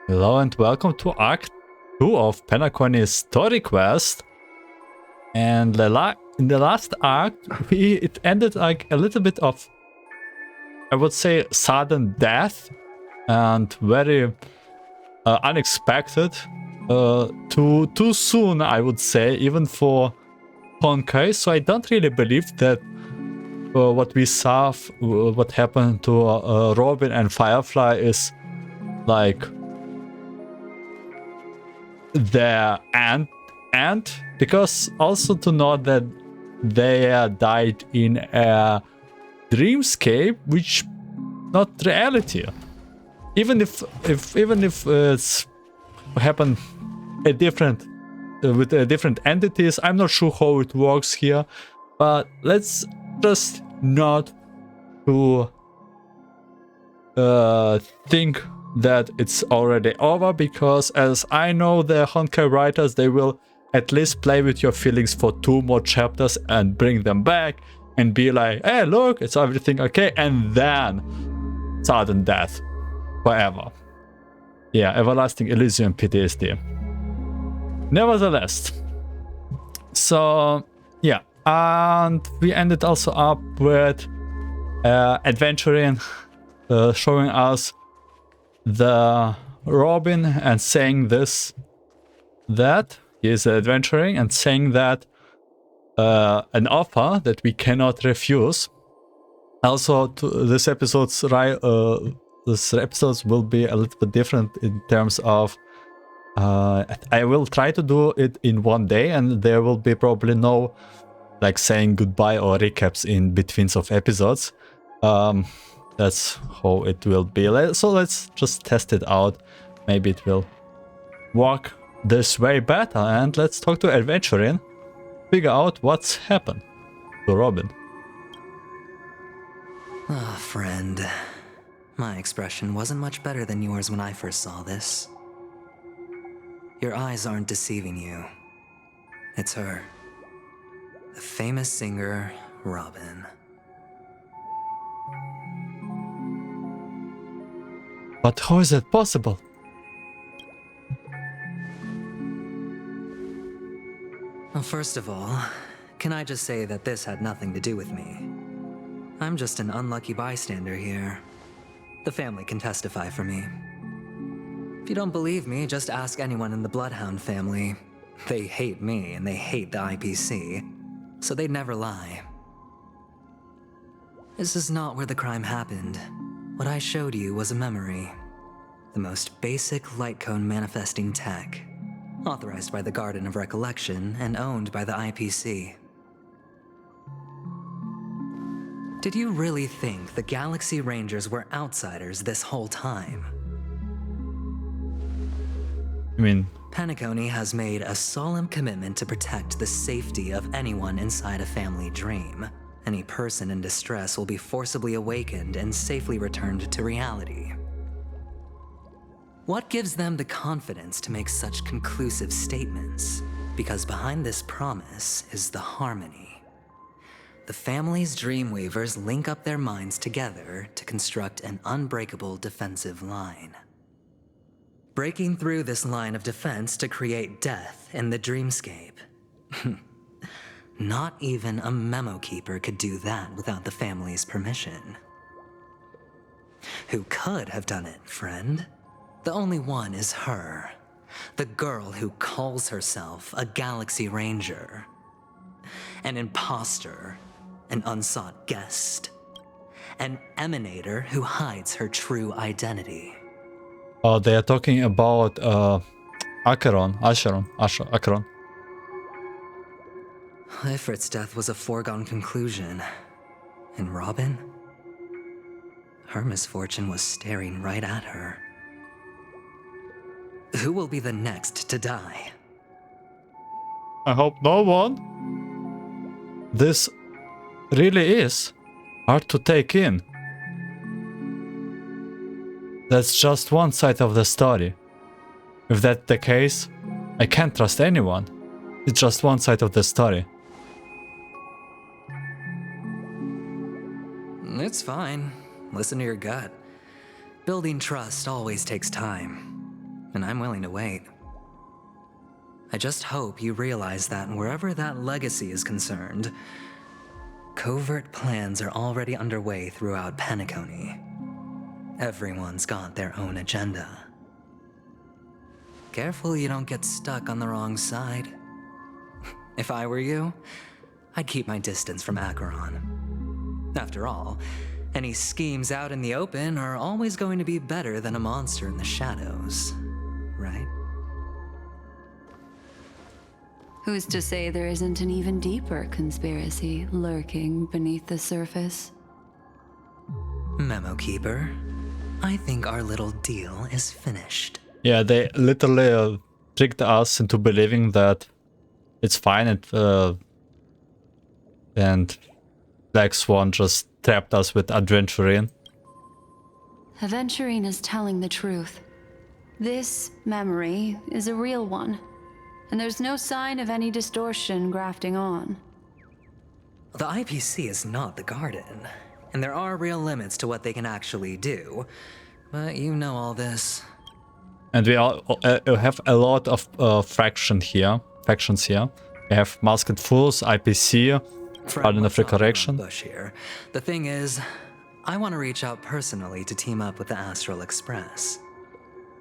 Hello and welcome to Act 2 of Penacony's story quest. And in the last act, it ended like a little bit of, I would say, sudden death and very unexpected. Too soon, I would say, even for Honkai. So I don't really believe that what we saw, what happened to Robin and Firefly is like their end, because also to know that they died in a dreamscape, which not reality. Even if it's happened a different with different entities, I'm not sure how it works here, but let's just not to think that it's already over, because as I know the Honkai writers, they will at least play with your feelings for 2 more chapters and bring them back and be like, hey look, it's everything okay, and then sudden death forever. Yeah, everlasting Elysium PTSD. Nevertheless, so yeah, and we ended also up with Aventurine showing us the Robin and saying that he is adventuring and saying that an offer that we cannot refuse. Also, this episodes will be a little bit different in terms of I will try to do it in one day, and there will be probably no like saying goodbye or recaps in betweens of episodes. That's how it will be. So let's just test it out. Maybe it will work this way better. And let's talk to Aventurine, figure out what's happened to Robin. Ah, friend. My expression wasn't much better than yours when I first saw this. Your eyes aren't deceiving you. It's her. The famous singer, Robin. But how is that possible? Well, first of all, can I just say that this had nothing to do with me? I'm just an unlucky bystander here. The family can testify for me. If you don't believe me, just ask anyone in the Bloodhound family. They hate me and they hate the IPC, so they'd never lie. This is not where the crime happened. What I showed you was a memory. The most basic light cone manifesting tech, authorized by the Garden of Recollection and owned by the IPC. Did you really think the Galaxy Rangers were outsiders this whole time? I mean, Penacony has made a solemn commitment to protect the safety of anyone inside a family dream. Any person in distress will be forcibly awakened and safely returned to reality. What gives them the confidence to make such conclusive statements? Because behind this promise is the harmony. The family's Dreamweavers link up their minds together to construct an unbreakable defensive line. Breaking through this line of defense to create death in the dreamscape. Not even a memo keeper could do that without the family's permission. Who could have done it, friend? The only one is her. The girl who calls herself a Galaxy Ranger. An imposter, an unsought guest. An emanator who hides her true identity. oh, they are talking about Acheron. Ifrit's death was a foregone conclusion. And Robin? Her misfortune was staring right at her. Who will be the next to die? I hope no one. This really is hard to take in. That's just one side of the story. If that's the case, I can't trust anyone. It's just one side of the story. It's fine. Listen to your gut. Building trust always takes time. and I'm willing to wait. I just hope you realize that wherever that legacy is concerned, covert plans are already underway throughout Penacony. Everyone's got their own agenda. Careful you don't get stuck on the wrong side. If I were you, I'd keep my distance from Acheron. After all, any schemes out in the open are always going to be better than a monster in the shadows, right? Who's to say there isn't an even deeper conspiracy lurking beneath the surface? Memo Keeper, I think our little deal is finished. Yeah, they literally tricked us into believing that it's fine and Black Swan just trapped us with Aventurine. Aventurine is telling the truth. This memory is a real one, and there's no sign of any distortion grafting on. The IPC is not the Garden, and there are real limits to what they can actually do. But you know all this. And we all have a lot of factions here. We have Masked Fools, IPC, Garden of Resurrection. The thing is, I want to reach out personally to team up with the Astral Express.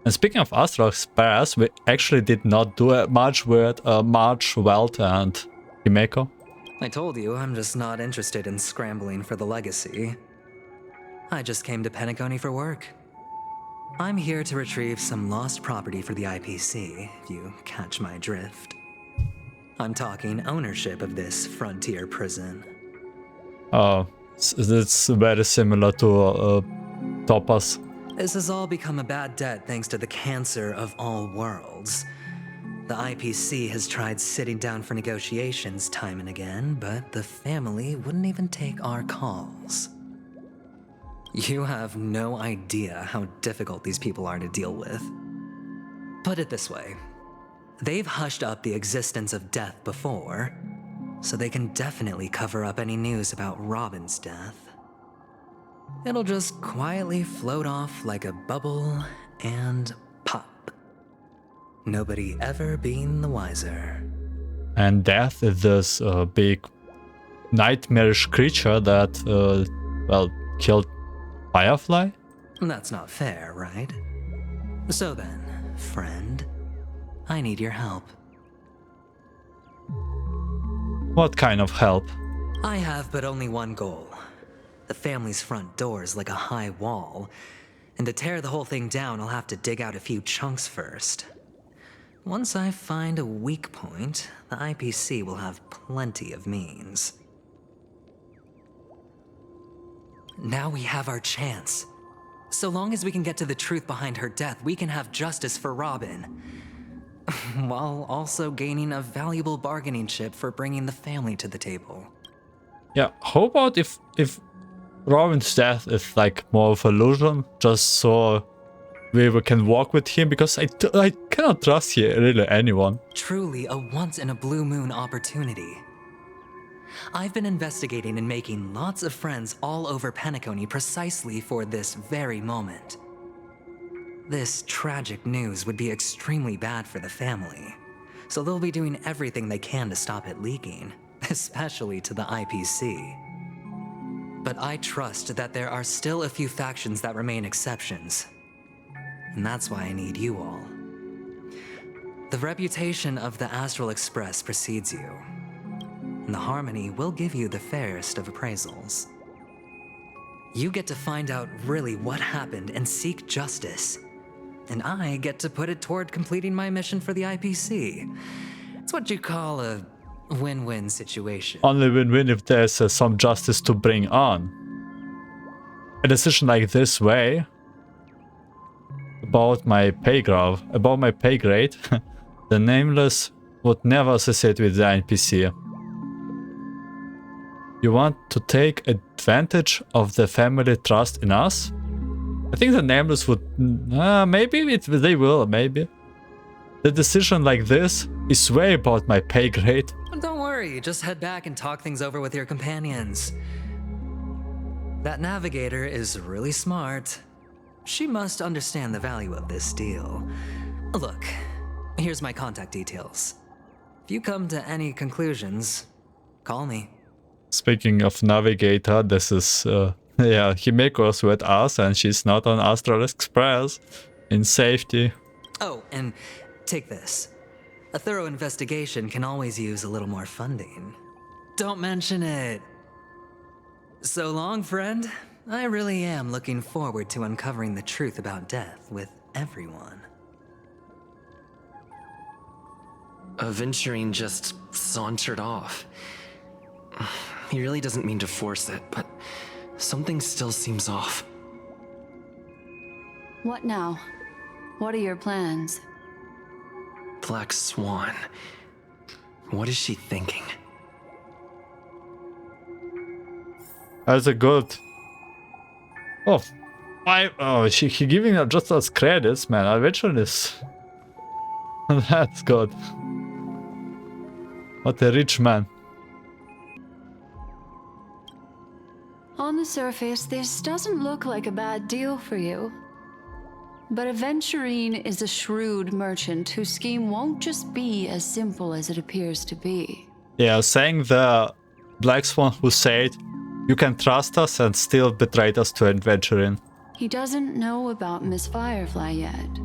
And speaking of Astral Express, we actually did not do much with March, Welt, and Himeko. I told you I'm just not interested in scrambling for the legacy. I just came to Penacony for work. I'm here to retrieve some lost property for the IPC, if you catch my drift. I'm talking ownership of this frontier prison. Oh, it's very similar to Topaz. This has all become a bad debt thanks to the cancer of all worlds. The IPC has tried sitting down for negotiations time and again, but the family wouldn't even take our calls. You have no idea how difficult these people are to deal with. Put it this way, they've hushed up the existence of death before, so they can definitely cover up any news about Robin's death. It'll just quietly float off like a bubble and pop. Nobody ever being the wiser. And death is this big nightmarish creature that, killed Firefly? That's not fair, right? So then, friend, I need your help. What kind of help? I have but only one goal. The family's front door is like a high wall, and to tear the whole thing down, I'll have to dig out a few chunks first. Once I find a weak point, the IPC will have plenty of means. Now we have our chance. So long as we can get to the truth behind her death, we can have justice for Robin. While also gaining a valuable bargaining chip for bringing the family to the table. Yeah, how about if Robin's death is like more of an illusion, just so we can walk with him, because I cannot trust here really anyone. Truly a once-in-a-blue-moon opportunity. I've been investigating and making lots of friends all over Penacony precisely for this very moment. This tragic news would be extremely bad for the family, so they'll be doing everything they can to stop it leaking, especially to the IPC. But I trust that there are still a few factions that remain exceptions, and that's why I need you all. The reputation of the Astral Express precedes you, and the Harmony will give you the fairest of appraisals. You get to find out really what happened and seek justice, and I get to put it toward completing my mission for the IPC. It's what you call a win-win situation. Only win-win if there's some justice to bring on. A decision like this way about my pay grade, the Nameless would never associate with the NPC. You want to take advantage of the family trust in us? I think the Nameless would... maybe they will, maybe. The decision like this is way about my pay grade. Don't worry, just head back and talk things over with your companions. That navigator is really smart. She must understand the value of this deal. Look, here's my contact details. If you come to any conclusions, call me. Speaking of navigator, this is yeah, Himiko's with us and she's not on Astral Express in safety. Oh, and take this. A thorough investigation can always use a little more funding. Don't mention it. So long, friend. I really am looking forward to uncovering the truth about death with everyone. Aventurine just sauntered off. He really doesn't mean to force it, but something still seems off. What now? What are your plans? Black Swan. What is she thinking? That's a good. Oh, he giving her just us credits, man. Aventurine is. That's good. What a rich man. On the surface, this doesn't look like a bad deal for you. But Aventurine is a shrewd merchant whose scheme won't just be as simple as it appears to be. Yeah, saying the Black Swan who said, "You can trust us," and still betrayed us to Aventurine. He doesn't know about Miss Firefly yet.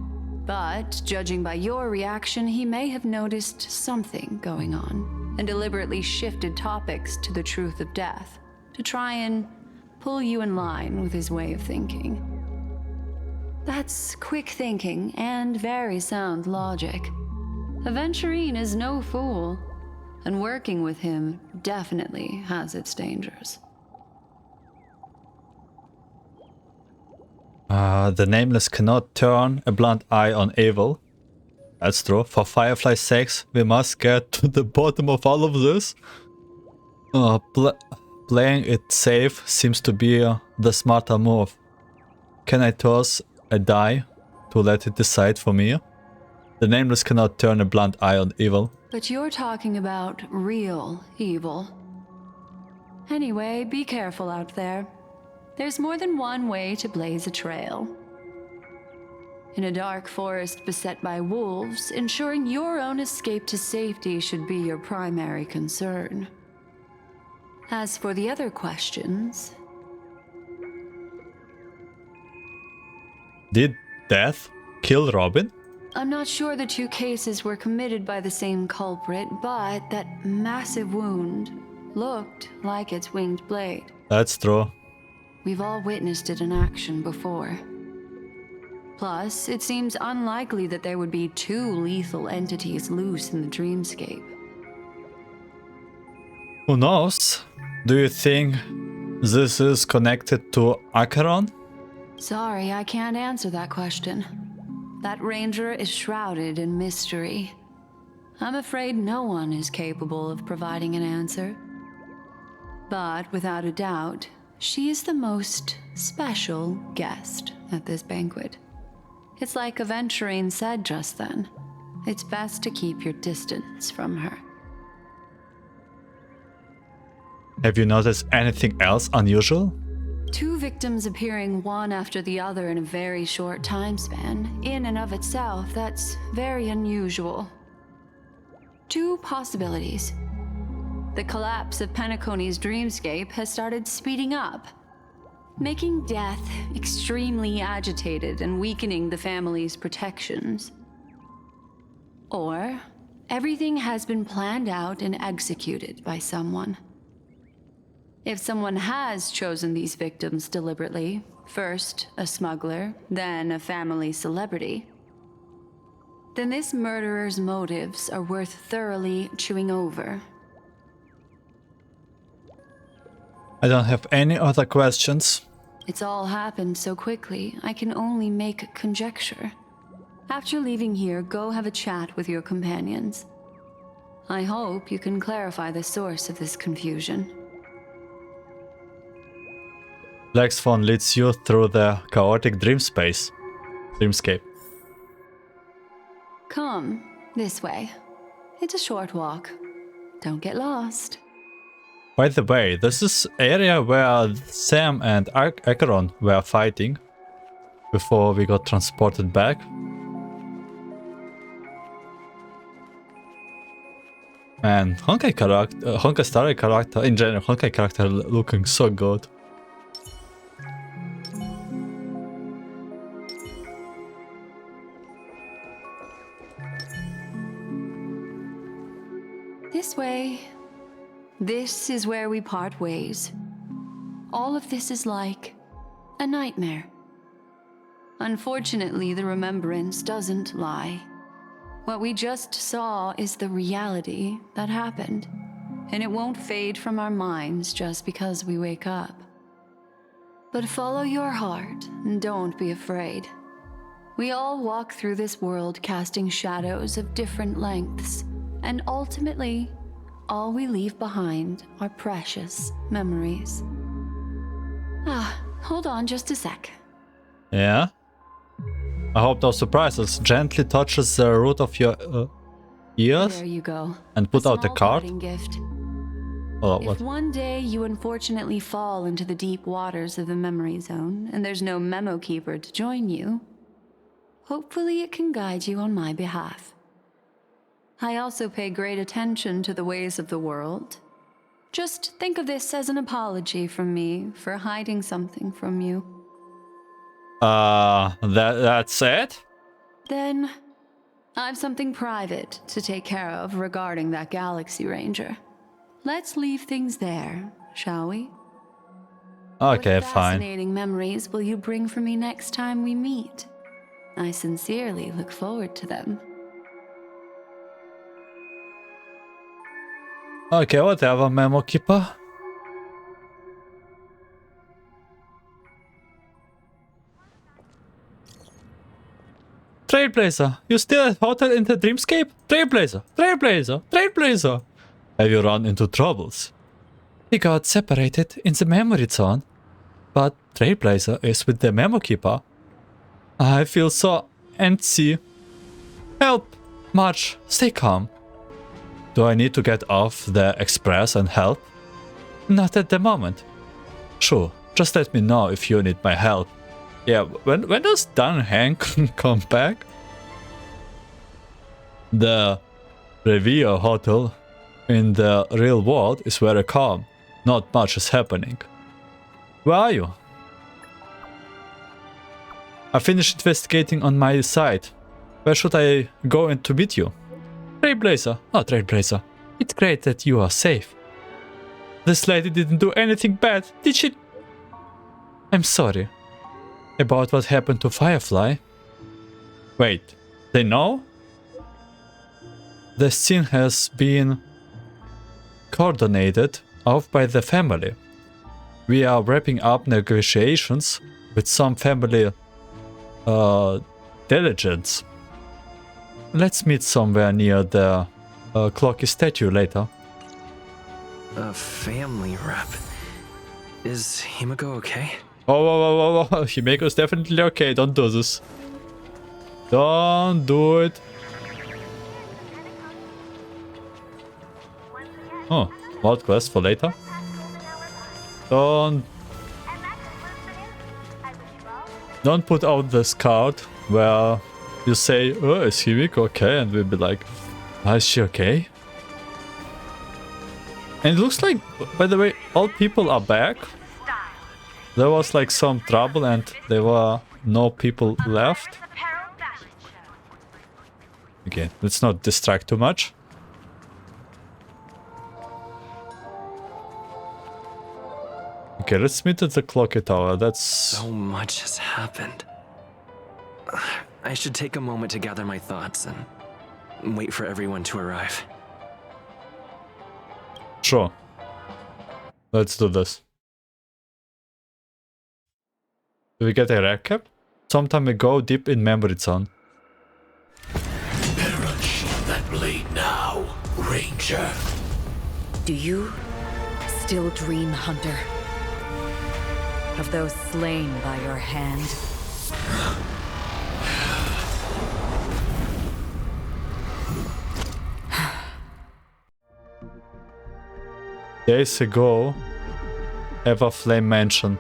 But, judging by your reaction, he may have noticed something going on and deliberately shifted topics to the truth of death to try and pull you in line with his way of thinking. That's quick thinking and very sound logic. Aventurine is no fool, and working with him definitely has its dangers. The Nameless cannot turn a blind eye on evil. That's true. For Firefly's sake, we must get to the bottom of all of this. Playing it safe seems to be the smarter move. Can I toss a die to let it decide for me? The Nameless cannot turn a blind eye on evil. But you're talking about real evil. Anyway, be careful out there. There's more than one way to blaze a trail. In a dark forest beset by wolves, ensuring your own escape to safety should be your primary concern. As for the other questions... Did death kill Robin? I'm not sure the two cases were committed by the same culprit, but that massive wound looked like its winged blade. That's true. We've all witnessed it in action before. Plus, it seems unlikely that there would be two lethal entities loose in the dreamscape. Who knows? Do you think this is connected to Acheron? Sorry, I can't answer that question. That ranger is shrouded in mystery. I'm afraid no one is capable of providing an answer. But without a doubt, she is the most special guest at this banquet. It's like Aventurine said just then. It's best to keep your distance from her. Have you noticed anything else unusual? Two victims appearing one after the other in a very short time span, in and of itself, that's very unusual. Two possibilities. The collapse of Penacony's dreamscape has started speeding up, making death extremely agitated and weakening the family's protections. Or, everything has been planned out and executed by someone. If someone has chosen these victims deliberately, first a smuggler, then a family celebrity, then this murderer's motives are worth thoroughly chewing over. I don't have any other questions. It's all happened so quickly, I can only make conjecture. After leaving here, go have a chat with your companions. I hope you can clarify the source of this confusion. Black Swan leads you through the chaotic dreamscape. Come, this way. It's a short walk. Don't get lost. By the way, this is area where Sam and Acheron were fighting before we got transported back. Man, Honkai character, Honkai story character, in general, Honkai character looking so good. This way. This is where we part ways. All of this is like a nightmare. Unfortunately, the remembrance doesn't lie. What we just saw is the reality that happened, and it won't fade from our minds just because we wake up. But follow your heart and don't be afraid. We all walk through this world casting shadows of different lengths, and ultimately, all we leave behind are precious memories. Hold on just a sec. Yeah? I hope those surprises gently touches the root of your ears. There you go. And put A out the small card. parting gift. Oh, If what? one day you unfortunately fall into the deep waters of the memory zone and there's no memo keeper to join you, hopefully it can guide you on my behalf. I also pay great attention to the ways of the world. Just think of this as an apology from me for hiding something from you. That's it? Then, I've something private to take care of regarding that Galaxy Ranger. Let's leave things there, shall we? Okay, What fine. fascinating memories will you bring for me next time we meet? I sincerely look forward to them. Okay, whatever, Memo Keeper. Trailblazer, you still at Hotel in the Dreamscape? Trailblazer, Trailblazer, Trailblazer. Have you run into troubles? We got separated in the memory zone, but Trailblazer is with the Memo Keeper. I feel so antsy. Help! March, stay calm. Do I need to get off the express and help? Not at the moment. Sure, just let me know if you need my help. Yeah, when does Dan Hank come back? The Revere Hotel in the real world is very calm. Not much is happening. Where are you? I finished investigating on my side. Where should I go in to meet you? Trailblazer. Oh, Trailblazer. It's great that you are safe. This lady didn't do anything bad, did she? I'm sorry. About what happened to Firefly? Wait, they know? The scene has been coordinated off by the family. We are wrapping up negotiations with some family diligence. Let's meet somewhere near the clocky statue later. A family rep. Is Himiko okay? Oh, Himeko's definitely okay. Don't do this. Don't do it. Oh, wild quest for later. Don't put out this card where you say, oh, is Himiko okay? And we'll be like, is she okay? And it looks like, by the way, all people are back. There was like some trouble and there were no people left. Okay, let's not distract too much. Okay, let's meet at the clock tower. That's... So much has happened. I should take a moment to gather my thoughts and wait for everyone to arrive. Sure. Let's do this. Do we get a recap? Sometime ago, deep in memory zone. Perish that blade now, Ranger. Do you still dream, Hunter? Of those slain by your hand? Days ago, Everflame Mansion.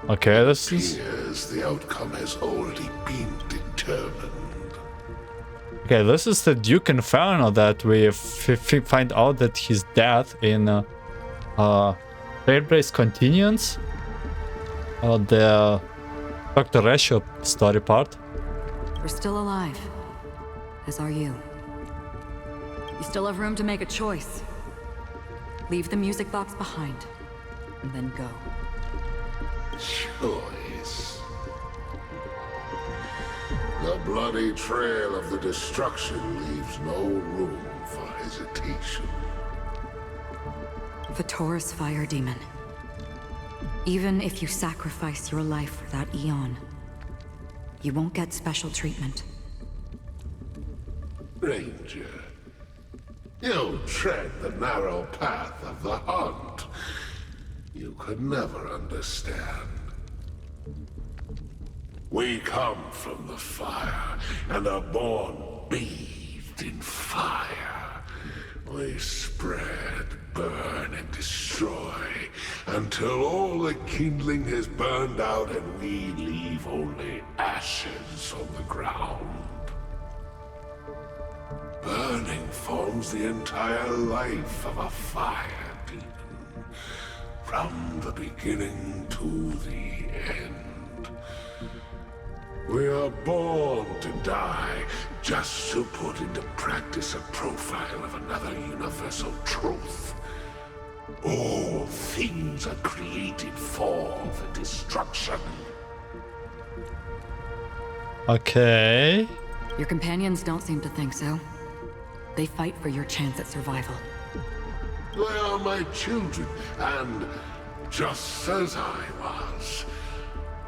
Okay, this is... Appears the outcome has already been determined. Okay, this is the Duke Inferno that we find out that he's dead in Trailblaze Continuance. The Dr.Ration story part. We're still alive, as are you. You still have room to make a choice. Leave the music box behind, and then go. Choice. The bloody trail of the destruction leaves no room for hesitation. Vatora's fire demon. Even if you sacrifice your life for that Eon, you won't get special treatment. Ranger, you tread the narrow path of the hunt. You could never understand. We come from the fire, and are born bathed in fire. We spread, burn, and destroy, until all the kindling has burned out and we leave only ashes on the ground. Burning forms the entire life of a fire demon, from the beginning to the end. We are born to die, just to put into practice a profile of another universal truth. All things are created for the destruction. Okay. Your companions don't seem to think so. They fight for your chance at survival. They are my children, and just as I was,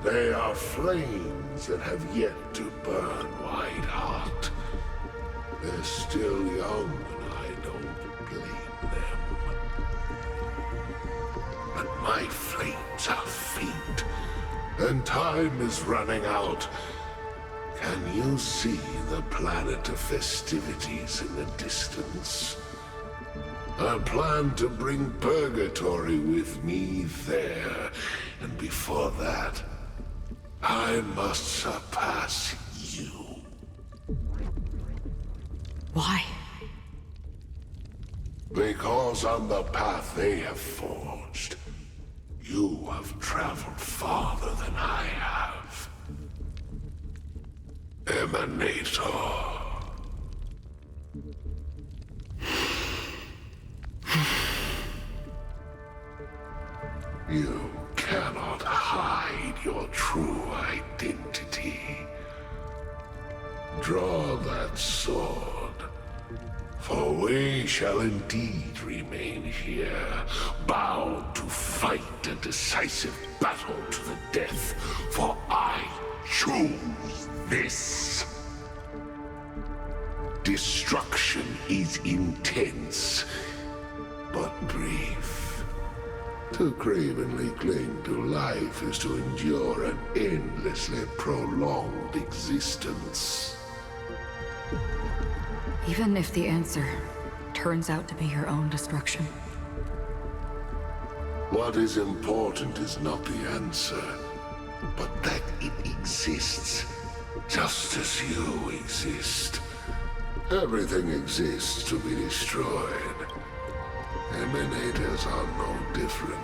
they are flames that have yet to burn white hot. They're still young, and I don't blame them. But my flames are faint, and time is running out. Can you see the planet of festivities in the distance? I plan to bring Purgatory with me there, and before that, I must surpass you. Why? Because on the path they have forged, you have traveled farther than I have. Emanator. You cannot hide your true identity. Draw that sword, for we shall indeed remain here, bound to fight a decisive battle to the death, for I choose this. Destruction is intense, but brief. To cravenly cling to life is to endure an endlessly prolonged existence. Even if the answer turns out to be your own destruction. What is important is not the answer, but that it exists, just as you exist. Everything exists to be destroyed. Emanators are no different.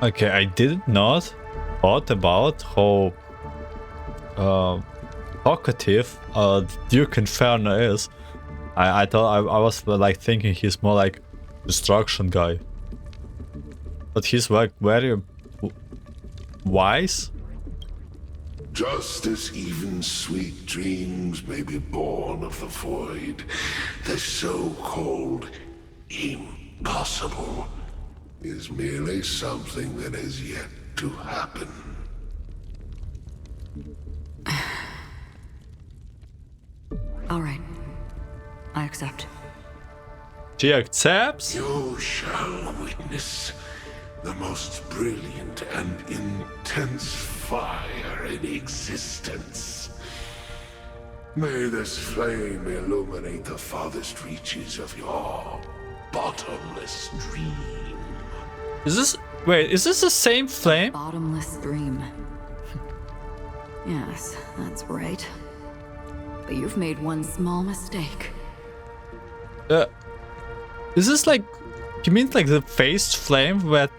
Okay, I did not thought about how talkative Duke Inferno is. I thought I was like thinking he's more like destruction guy, but he's like very wise. Just as even sweet dreams may be born of the void, the so-called impossible is merely something that has yet to happen. All right. I accept. She accepts? You shall witness the most brilliant and intense fire in existence. May this flame illuminate the farthest reaches of your bottomless dream. Is this... Wait, is this the same flame? Bottomless dream. Yes, that's right. But you've made one small mistake. Is this like... You mean like the phased flame what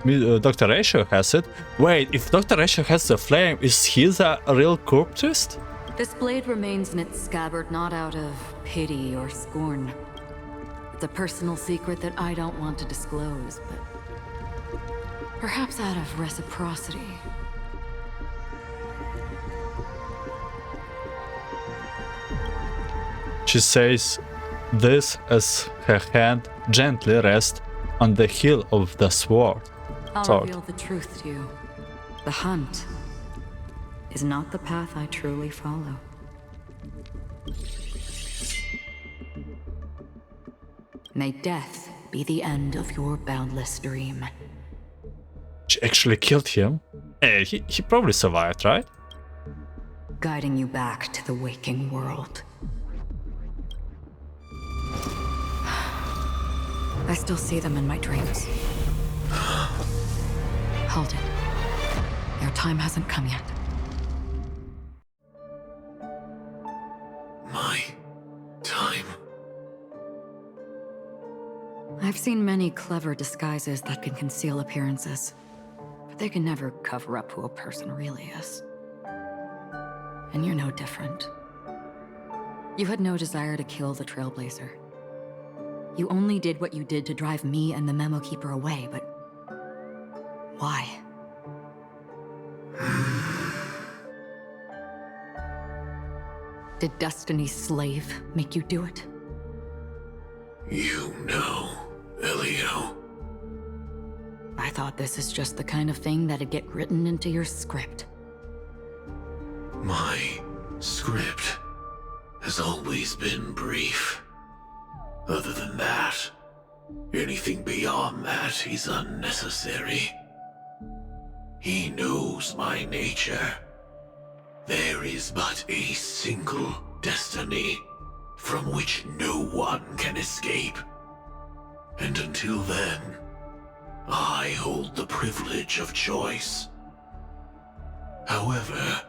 Dr.Ration has it? Wait, if Dr.Ration has the flame, is he the real cultist? This blade remains in its scabbard not out of pity or scorn. It's a personal secret that I don't want to disclose, but perhaps out of reciprocity. She says this as her hand gently rests on the hilt of the sword. I'll reveal the truth to you. The hunt is not the path I truly follow. May death be the end of your boundless dream. She actually killed him? He probably survived, right? Guiding you back to the waking world. I still see them in my dreams. Hold it. Your time hasn't come yet. My time. I've seen many clever disguises that can conceal appearances, but they can never cover up who a person really is. And you're no different. You had no desire to kill the Trailblazer. You only did what you did to drive me and the Memo Keeper away, but why? Did Destiny's slave make you do it? You know, Elio. I thought this is just the kind of thing that'd get written into your script. My script has always been brief. Other than that, anything beyond that is unnecessary. He knows my nature. There is but a single destiny from which no one can escape. And until then, I hold the privilege of choice. However,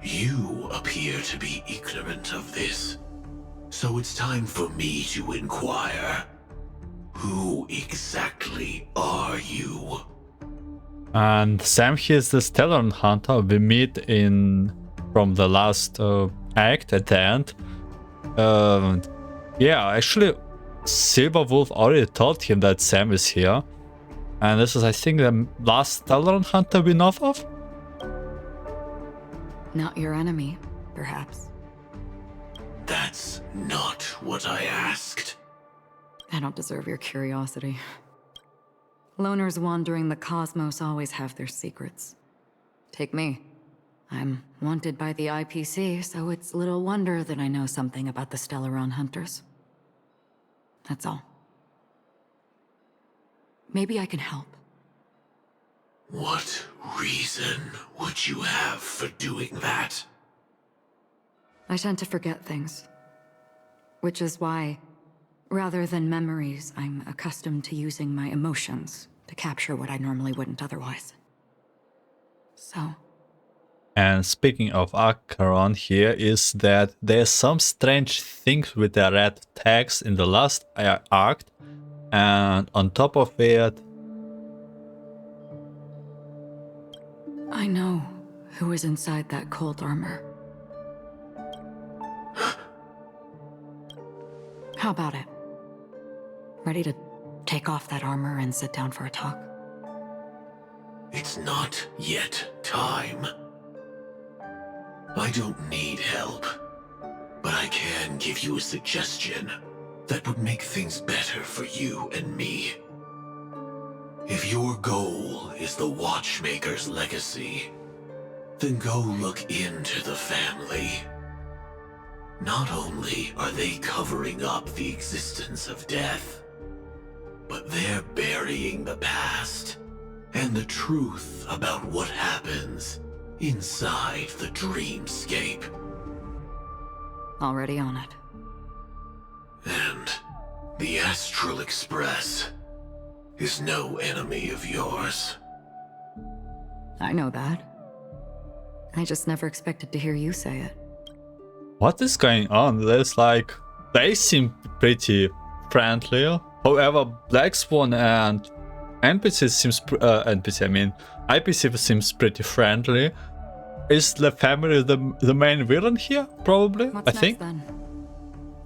you appear to be ignorant of this. So it's time for me to inquire. Who exactly are you? And Sam here is the Stellar Hunter we meet from the last act at the end. Yeah, actually, Silverwolf already told him that Sam is here. And this is, I think, the last Stellar Hunter we know of? Not your enemy, perhaps. That's not what I asked. I don't deserve your curiosity. Loners wandering the cosmos always have their secrets. Take me. I'm wanted by the IPC, so it's little wonder that I know something about the Stellaron Hunters. That's all. Maybe I can help. What reason would you have for doing that? I tend to forget things. Which is why, rather than memories, I'm accustomed to using my emotions to capture what I normally wouldn't otherwise. So... And speaking of Acheron here is that there's some strange things with the red text in the last act, and on top of it... I know who is inside that cold armor. How about it? Ready to take off that armor and sit down for a talk? It's not yet time. I don't need help, but I can give you a suggestion that would make things better for you and me. If your goal is the Watchmaker's legacy, then go look into the family. Not only are they covering up the existence of death, but they're burying the past and the truth about what happens inside the dreamscape. Already on it. And the Astral Express is no enemy of yours. I know that. I just never expected to hear you say it. What is going on? There's like, they seem pretty friendly. However, Black Swan and IPC seems pretty friendly. Is the family the main villain here? Probably, What's I next, think. then?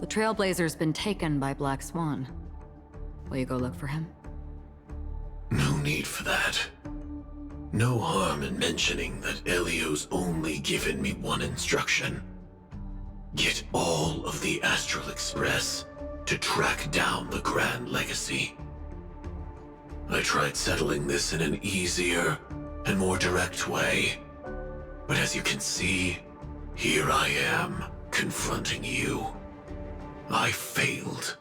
The Trailblazer's been taken by Black Swan. Will you go look for him? No need for that. No harm in mentioning that Elio's only given me one instruction. Get all of the Astral Express to track down the Grand Legacy. I tried settling this in an easier and more direct way, but as you can see, here I am, confronting you. I failed.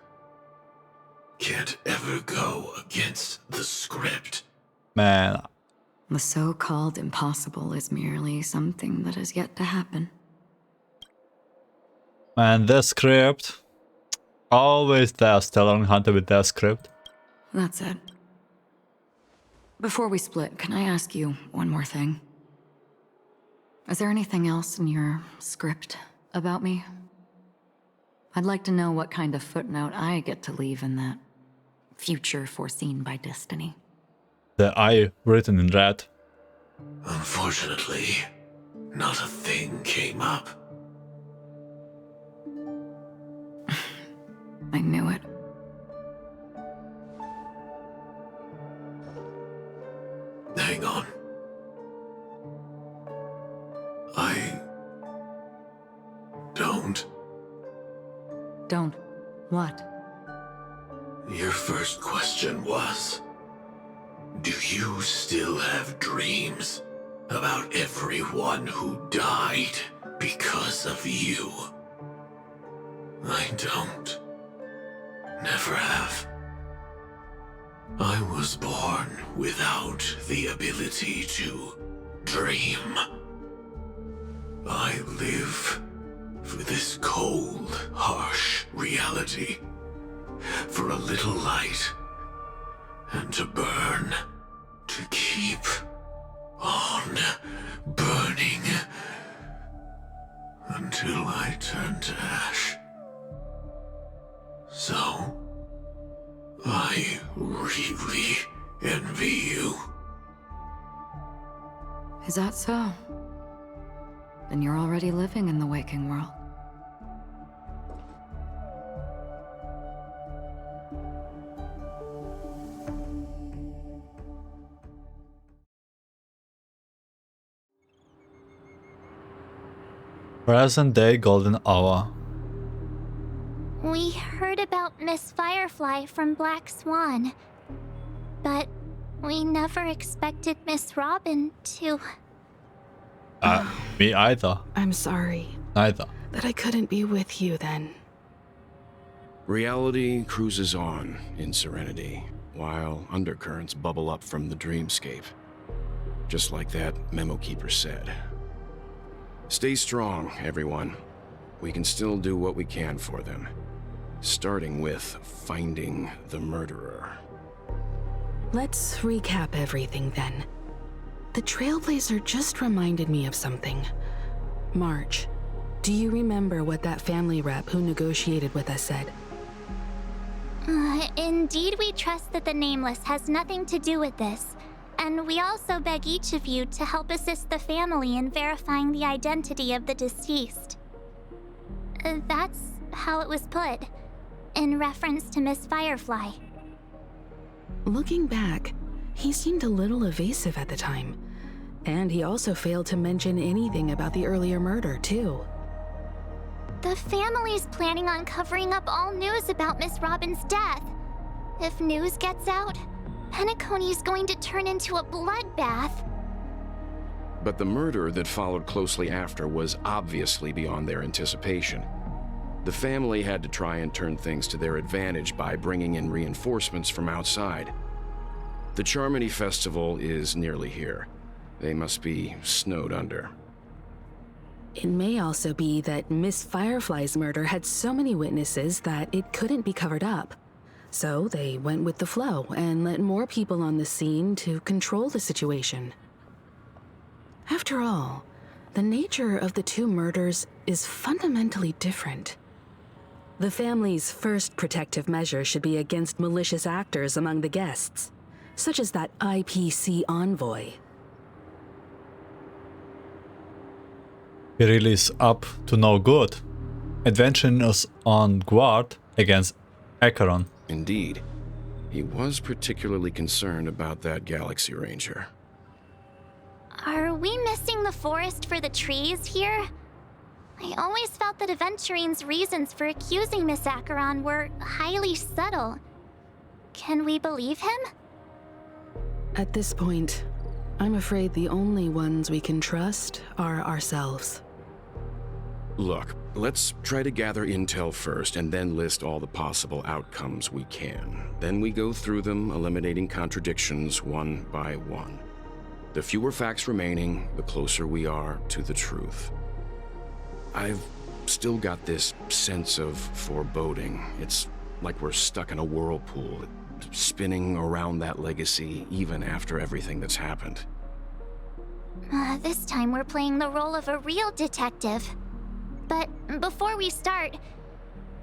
Can't ever go against the script. Man, The so-called impossible is merely something that has yet to happen. the script. Always there, Stellar Hunter with their script. That's it. Before we split, can I ask you one more thing? Is there anything else in your script about me? I'd like to know what kind of footnote I get to leave in that future foreseen by destiny. The I written in red. Unfortunately, not a thing came up. I knew it. Hang on. I don't. Don't. What? Your first question was, do you still have dreams about everyone who died because of you? I don't. Never have. I was born without the ability to dream. I live for this cold, harsh reality. For a little light. And to burn. To keep on burning. Until I turn to ash. So, I really envy you. Is that so? Then you're already living in the waking world. Present day golden hour. We heard about Miss Firefly from Black Swan, but we never expected Miss Robin to... Me either. I'm sorry Neither. that I couldn't be with you then. Reality cruises on in serenity, while undercurrents bubble up from the dreamscape. Just like that memo keeper said. Stay strong, everyone. We can still do what we can for them. Starting with finding the murderer. Let's recap everything then. The Trailblazer just reminded me of something. March, do you remember what that family rep who negotiated with us said? Indeed, we trust that the Nameless has nothing to do with this. And we also beg each of you to help assist the family in verifying the identity of the deceased. That's how it was put, in reference to Miss Firefly. Looking back, he seemed a little evasive at the time. And he also failed to mention anything about the earlier murder, too. The family's planning on covering up all news about Miss Robin's death. If news gets out, Penacony's going to turn into a bloodbath. But the murder that followed closely after was obviously beyond their anticipation. The family had to try and turn things to their advantage by bringing in reinforcements from outside. The Charmony Festival is nearly here. They must be snowed under. It may also be that Miss Firefly's murder had so many witnesses that it couldn't be covered up. So they went with the flow and let more people on the scene to control the situation. After all, the nature of the two murders is fundamentally different. The family's first protective measure should be against malicious actors among the guests, such as that IPC envoy. He really is up to no good. Adventuring us on guard against Acheron. Indeed. He was particularly concerned about that Galaxy Ranger. Are we missing the forest for the trees here? I always felt that Aventurine's reasons for accusing Miss Acheron were highly subtle. Can we believe him? At this point, I'm afraid the only ones we can trust are ourselves. Look, let's try to gather intel first and then list all the possible outcomes we can. Then we go through them, eliminating contradictions one by one. The fewer facts remaining, the closer we are to the truth. I've still got this sense of foreboding. It's like we're stuck in a whirlpool, spinning around that legacy even after everything that's happened. This time we're playing the role of a real detective. But before we start,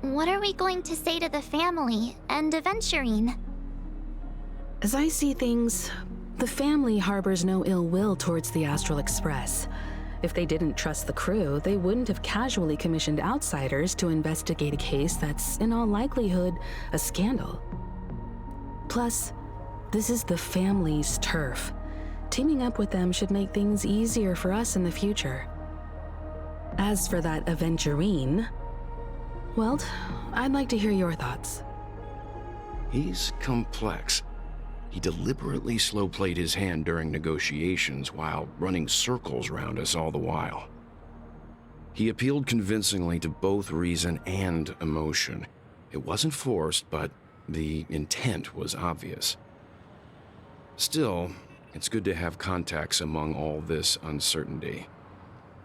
what are we going to say to the family and Aventurine? As I see things, the family harbors no ill will towards the Astral Express. If they didn't trust the crew, they wouldn't have casually commissioned outsiders to investigate a case that's, in all likelihood, a scandal. Plus, this is the family's turf. Teaming up with them should make things easier for us in the future. As for that Aventurine, Welt, I'd like to hear your thoughts. He's complex. He deliberately slow-played his hand during negotiations while running circles around us all the while. He appealed convincingly to both reason and emotion. It wasn't forced, but the intent was obvious. Still, it's good to have contacts among all this uncertainty.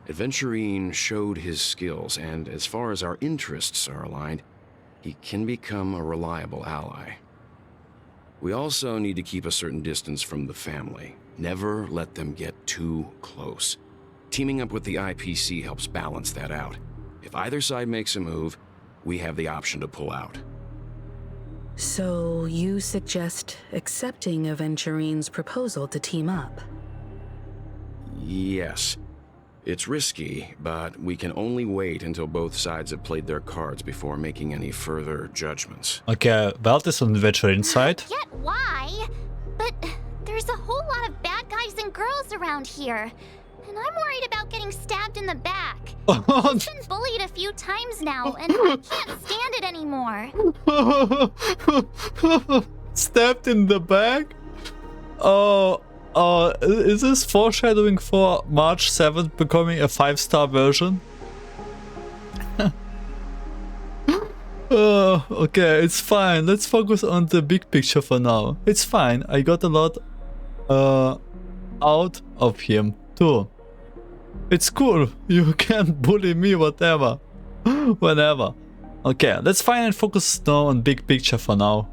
Aventurine showed his skills, and as far as our interests are aligned, he can become a reliable ally. We also need to keep a certain distance from the family. Never let them get too close. Teaming up with the IPC helps balance that out. If either side makes a move, we have the option to pull out. So you suggest accepting Aventurine's proposal to team up? Yes. It's risky, but we can only wait until both sides have played their cards before making any further judgments. Okay, Welt is on Aventurine's side. Yet why? But there's a whole lot of bad guys and girls around here. And I'm worried about getting stabbed in the back. I've been bullied a few times now, and I can't stand it anymore. Stabbed in the back? Is this foreshadowing for March 7th becoming a 5-star version? Okay, it's fine. Let's focus on the big picture for now. It's fine. I got a lot out of him too. It's cool. You can bully me whatever. Whenever. Okay, let's find and focus now on big picture for now.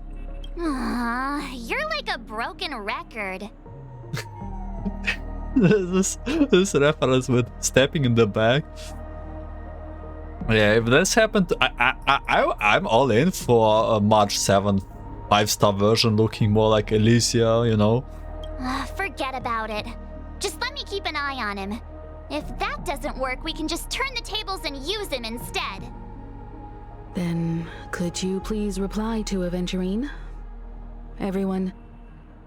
You're like a broken record. this reference with stepping in the back. Yeah, if this happened, I'm all in for a March 7th 5-star version looking more like Alicia, you know. Forget about it. Just let me keep an eye on him. If that doesn't work, we can just turn the tables and use him instead. Then, could you please reply to Aventurine? Everyone,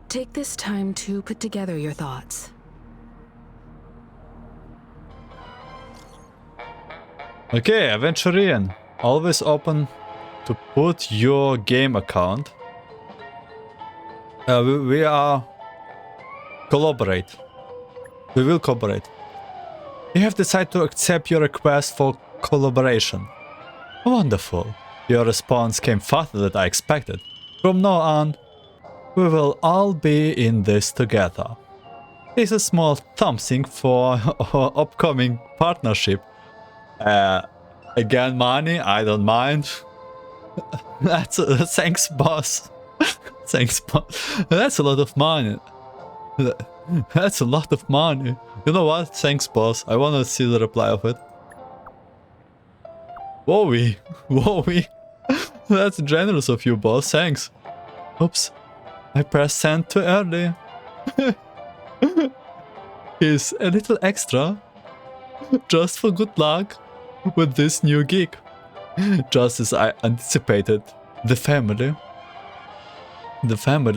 take this time to put together your thoughts. Okay, Aventurine, always open to put your game account. We are collaborate. We will cooperate. You have decided to accept your request for collaboration. Wonderful. Your response came faster than I expected. From now on, we will all be in this together. It's a small something for our upcoming partnership. Again, money, I don't mind. Thanks, boss. Thanks, boss. That's a lot of money. That's a lot of money. You know what? Thanks, boss. I want to see the reply of it. Wowie. Wowie. That's generous of you, boss. Thanks. Oops. I pressed send too early. Here's a little extra. Just for good luck with this new gig. Just as I anticipated. The family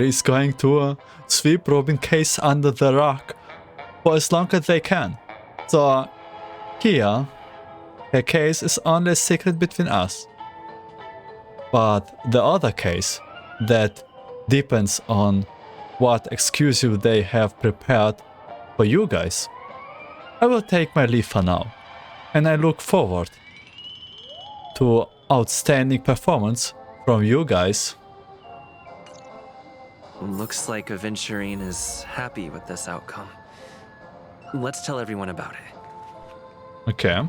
is going to sweep Robin case under the rug for as long as they can. So here, her case is only a secret between us. But the other case, that depends on what exclusive they have prepared for you guys. I will take my leave for now, and I look forward to outstanding performance from you guys. Looks like Aventurine is happy with this outcome. Let's tell everyone about it. Okay.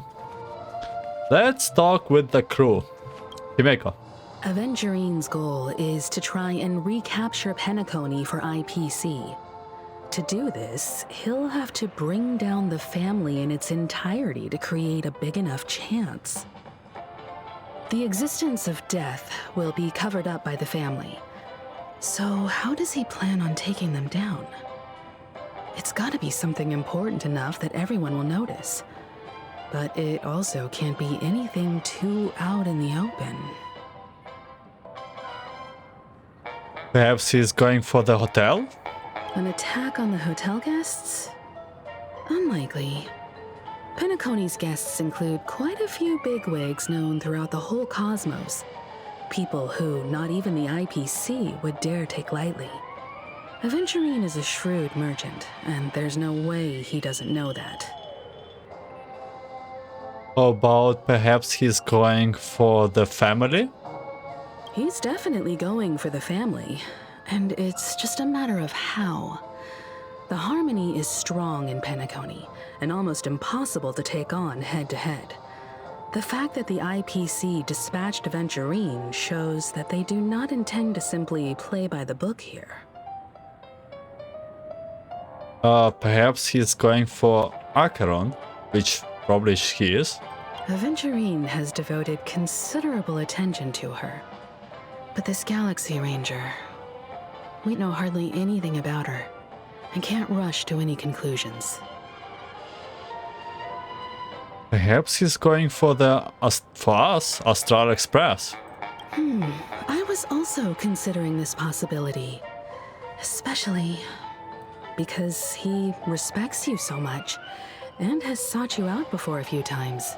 Let's talk with the crew. Himeko. Aventurine's goal is to try and recapture Penacony for IPC. To do this, he'll have to bring down the family in its entirety to create a big enough chance. The existence of death will be covered up by the family. So how does he plan on taking them down? It's gotta be something important enough that everyone will notice. But it also can't be anything too out in the open. Perhaps he's going for the hotel? An attack on the hotel guests? Unlikely. Penacony's guests include quite a few bigwigs known throughout the whole cosmos. People who not even the IPC would dare take lightly. Aventurine is a shrewd merchant, and there's no way he doesn't know that. How about perhaps he's going for the family? He's definitely going for the family, and it's just a matter of how. The harmony is strong in Penacony, and almost impossible to take on head-to-head. The fact that the IPC dispatched Aventurine shows that they do not intend to simply play by the book here. Perhaps he's going for Acheron, which probably he is. Aventurine has devoted considerable attention to her. But this Galaxy Ranger, we know hardly anything about her, and can't rush to any conclusions. Perhaps he's going for for us, Astral Express. I was also considering this possibility. Especially because he respects you so much, and has sought you out before a few times.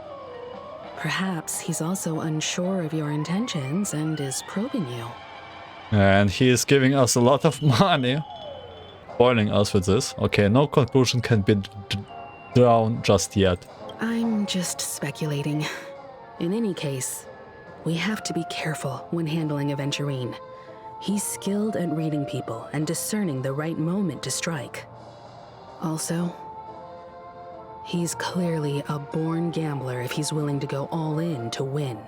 Perhaps he's also unsure of your intentions and is probing you. And he is giving us a lot of money. Spoiling us with this. Okay, no conclusion can be drawn just yet. I'm just speculating. In any case, we have to be careful when handling Aventurine. He's skilled at reading people and discerning the right moment to strike. Also, he's clearly a born gambler if he's willing to go all in to win.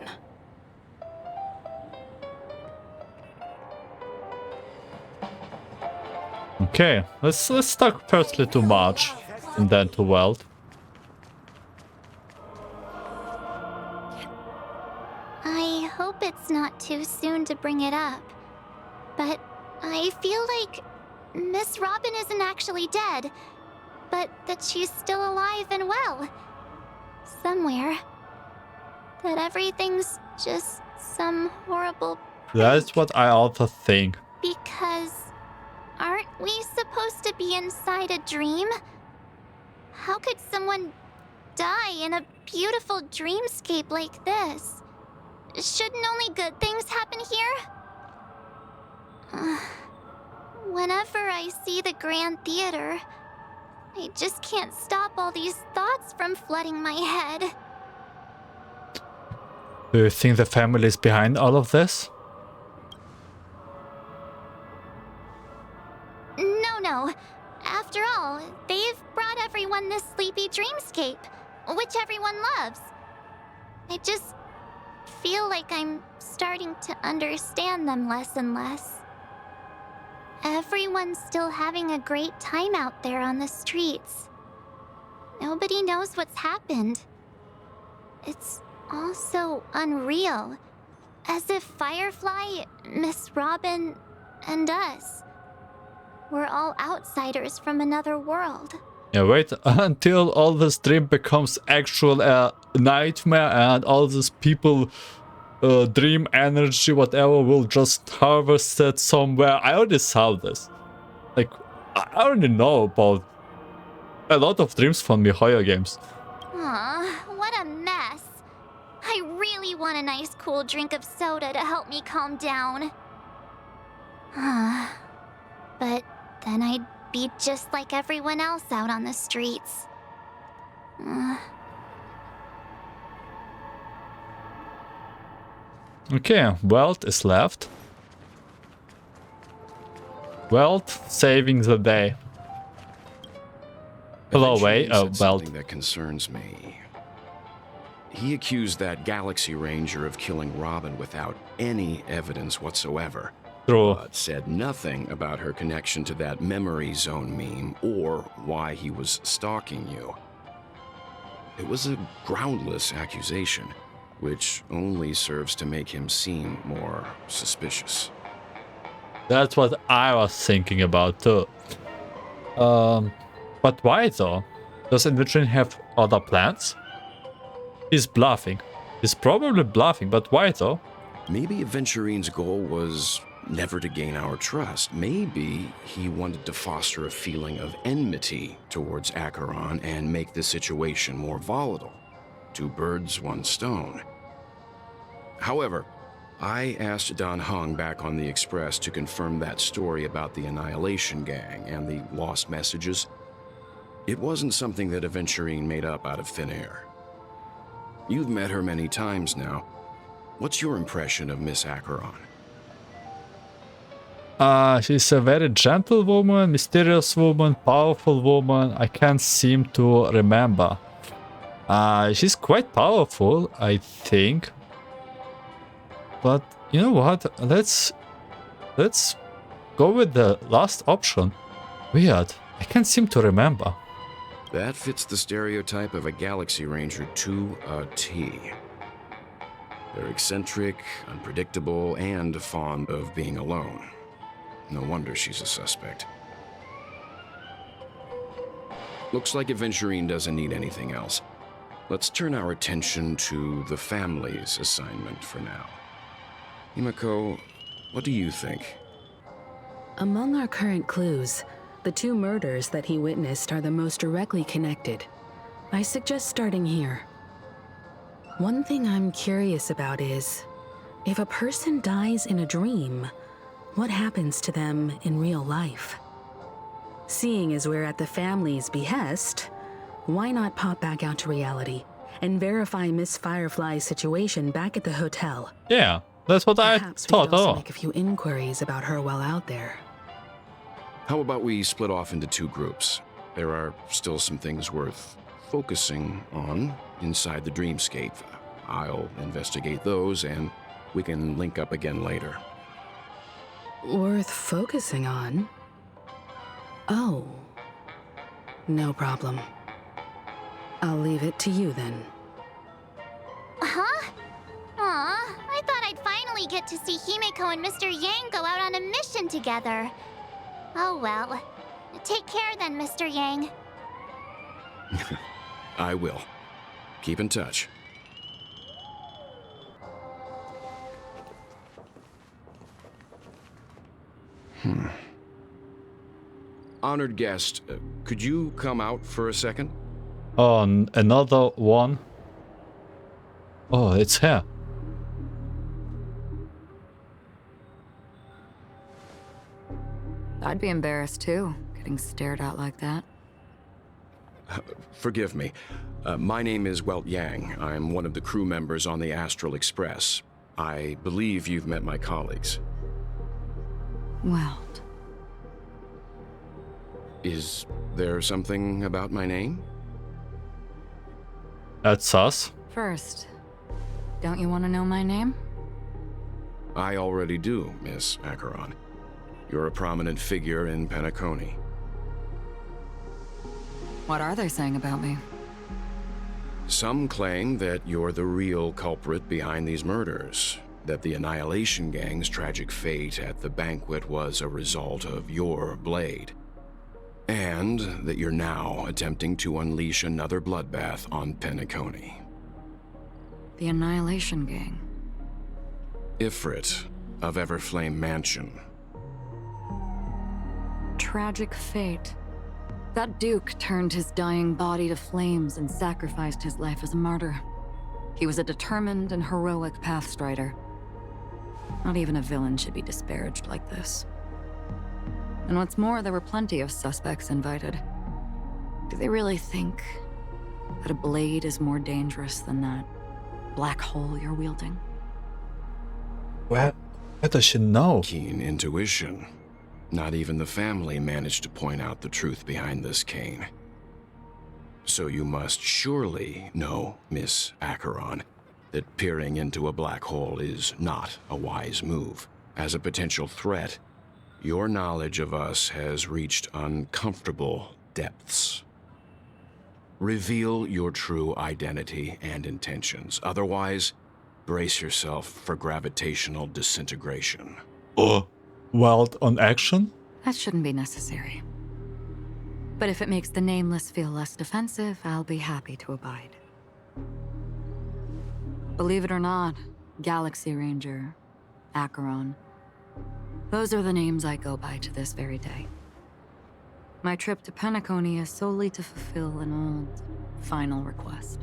Okay, let's talk firstly to March and then to Welt. I hope it's not too soon to bring it up, but I feel like Miss Robin isn't actually dead, but that she's still alive and well. Somewhere. That everything's just some horrible prank. That's what I also think. Because aren't we supposed to be inside a dream? How could someone die in a beautiful dreamscape like this? Shouldn't only good things happen here? Whenever I see the Grand Theater, I just can't stop all these thoughts from flooding my head. Do you think the family is behind all of this? No. After all, they've brought everyone this sleepy dreamscape, which everyone loves. I just feel like I'm starting to understand them less and less. everyone's still having a great time out there on the streets. Nobody knows what's happened. It's all so unreal. As if Firefly, Miss Robin, and us were all outsiders from another world. Yeah, wait until all this dream becomes actual nightmare and all these people dream energy, whatever, will just harvest it somewhere. I already saw this. Like, I already know about a lot of dreams from MiHoYo games. Aw, what a mess. I really want a nice cool drink of soda to help me calm down. But then I'd be just like everyone else out on the streets. Okay, Welt is left. Welt saving the day. Hello, Eventually Welt. said something that concerns me. He accused that Galaxy Ranger of killing Robin without any evidence whatsoever. True. But said nothing about her connection to that memory zone meme or why he was stalking you. It was a groundless accusation, which only serves to make him seem more suspicious. That's what I was thinking about too. But why though? Does Aventurine have other plans? He's bluffing. He's probably bluffing, but why though? Maybe Aventurine's goal was never to gain our trust. Maybe he wanted to foster a feeling of enmity towards Acheron and make the situation more volatile. 2 birds, 1 stone. However, I asked Don Hung back on the Express to confirm that story about the Annihilation Gang and the lost messages. It wasn't something that Aventurine made up out of thin air. You've met her many times now. What's your impression of Miss Acheron? She's a very gentle woman, mysterious woman, powerful woman. I can't seem to remember. She's quite powerful, I think. But you know what? Let's go with the last option. Weird. I can't seem to remember. That fits the stereotype of a Galaxy Ranger to a T. They're eccentric, unpredictable, and fond of being alone. No wonder she's a suspect. Looks like Aventurine doesn't need anything else. Let's turn our attention to the family's assignment for now. Himiko, what do you think? Among our current clues, the 2 murders that he witnessed are the most directly connected. I suggest starting here. One thing I'm curious about is, if a person dies in a dream, what happens to them in real life? Seeing as we're at the family's behest, why not pop back out to reality and verify Miss Firefly's situation back at the hotel? Yeah, that's what I Perhaps thought. we could also make a few inquiries about her while out there. How about we split off into 2 groups? There are still some things worth focusing on inside the dreamscape. I'll investigate those, and we can link up again later. Worth focusing on? Oh. No problem. I'll leave it to you then. Huh? Aw, I thought I'd finally get to see Himiko and Mr. Yang go out on a mission together. Oh well. Take care then, Mr. Yang. I will. Keep in touch. Honored guest, could you come out for a second? Oh, another one. Oh, it's her. I'd be embarrassed too, getting stared at like that. Forgive me. My name is Welt Yang. I'm one of the crew members on the Astral Express. I believe you've met my colleagues. Welt. Is there something about my name? That's us. First, don't you want to know my name? I already do, Miss Acheron. You're a prominent figure in Penacony. What are they saying about me? Some claim that you're the real culprit behind these murders, that the Annihilation Gang's tragic fate at the banquet was a result of your blade, and that you're now attempting to unleash another bloodbath on Penacony. The Annihilation Gang. Ifrit of Everflame Mansion. Tragic fate. That Duke turned his dying body to flames and sacrificed his life as a martyr. He was a determined and heroic pathstrider. Not even a villain should be disparaged like this. And what's more, there were plenty of suspects invited. Do they really think that a blade is more dangerous than that black hole you're wielding? Where does she know? Keen intuition. Not even the family managed to point out the truth behind this cane. So you must surely know, Miss Acheron, that peering into a black hole is not a wise move. As a potential threat, your knowledge of us has reached uncomfortable depths. Reveal your true identity and intentions. Otherwise, brace yourself for gravitational disintegration. Welt on action? That shouldn't be necessary. But if it makes the Nameless feel less defensive, I'll be happy to abide. Believe it or not, Galaxy Ranger, Acheron, those are the names I go by to this very day. My trip to Penacony is solely to fulfill an old, final request.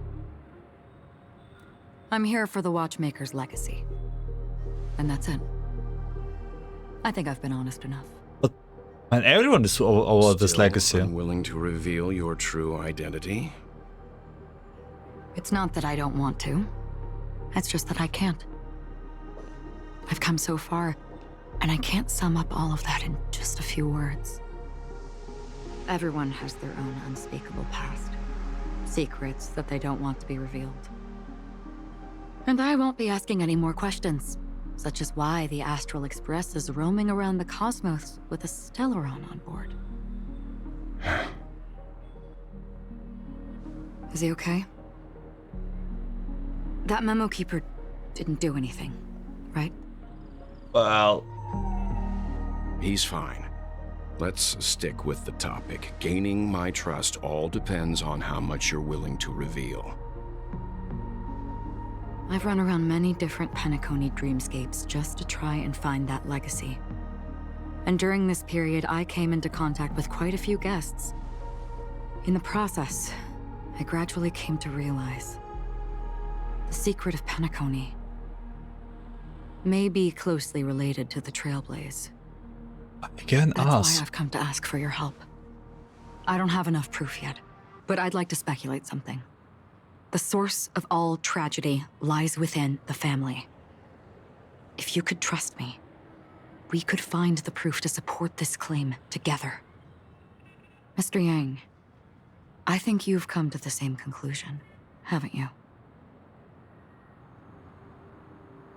I'm here for the Watchmaker's legacy. And that's it. I think I've been honest enough. But and everyone is over this Still legacy. unwilling to reveal your true identity? It's not that I don't want to. It's just that I can't. I've come so far, and I can't sum up all of that in just a few words. Everyone has their own unspeakable past. Secrets that they don't want to be revealed. And I won't be asking any more questions. Such as why the Astral Express is roaming around the cosmos with a Stellaron on board. Is he okay? That memo keeper didn't do anything, right? Well, He's fine. Let's stick with the topic. Gaining my trust all depends on how much you're willing to reveal. I've run around many different Penacony dreamscapes just to try and find that legacy. And during this period, I came into contact with quite a few guests. In the process, I gradually came to realize the secret of Penacony may be closely related to the Trailblaze. again, That's why I've come to ask for your help. I don't have enough proof yet, but I'd like to speculate something. The source of all tragedy lies within the family. If you could trust me, we could find the proof to support this claim together. Mr. Yang, I think you've come to the same conclusion, haven't you?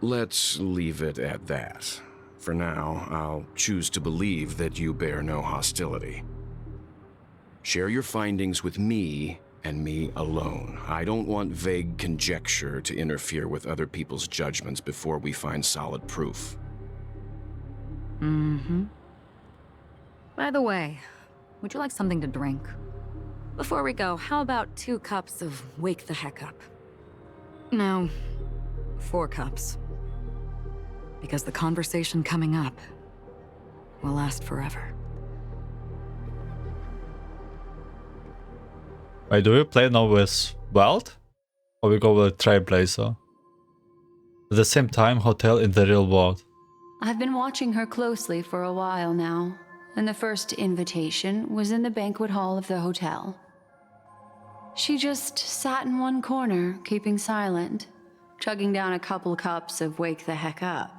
Let's leave it at that. For now, I'll choose to believe that you bear no hostility. Share your findings with me and me alone. I don't want vague conjecture to interfere with other people's judgments before we find solid proof. Mm-hmm. By the way, would you like something to drink? Before we go, how about 2 cups of Wake the Heck Up? No, 4 cups. Because the conversation coming up will last forever. Wait, do we play now with Welt? Or we go with Trailblazer? At the same time, hotel in the real world. I've been watching her closely for a while now, and the first invitation was in the banquet hall of the hotel. She just sat in one corner, keeping silent, chugging down a couple cups of Wake the Heck Up.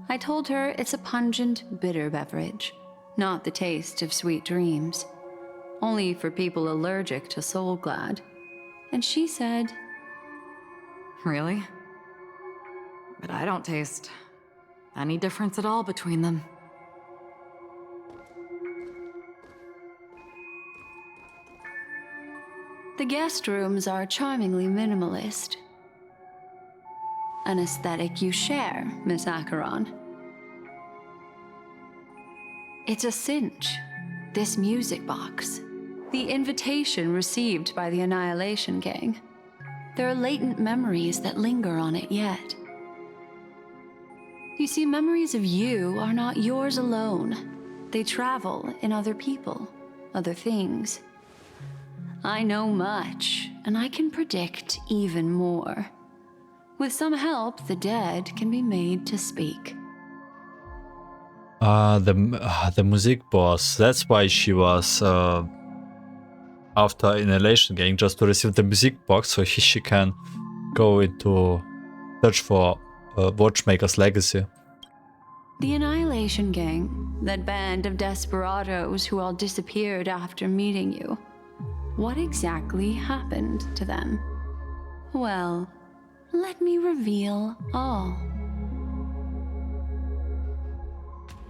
I told her it's a pungent, bitter beverage, not the taste of sweet dreams. Only for people allergic to Soul Glad. And she said, Really? But I don't taste any difference at all between them. The guest rooms are charmingly minimalist. An aesthetic you share, Miss Acheron. It's a cinch, this music box. The invitation received by the Annihilation Gang. There are latent memories that linger on it yet. You see, memories of you are not yours alone. They travel in other people, other things. I know much, and I can predict even more. With some help, the dead can be made to speak. The music boss. That's why she was after Annihilation Gang, just to receive the music box, so she can go into search for Watchmaker's legacy. The Annihilation Gang, that band of desperados who all disappeared after meeting you. What exactly happened to them? Well, let me reveal all.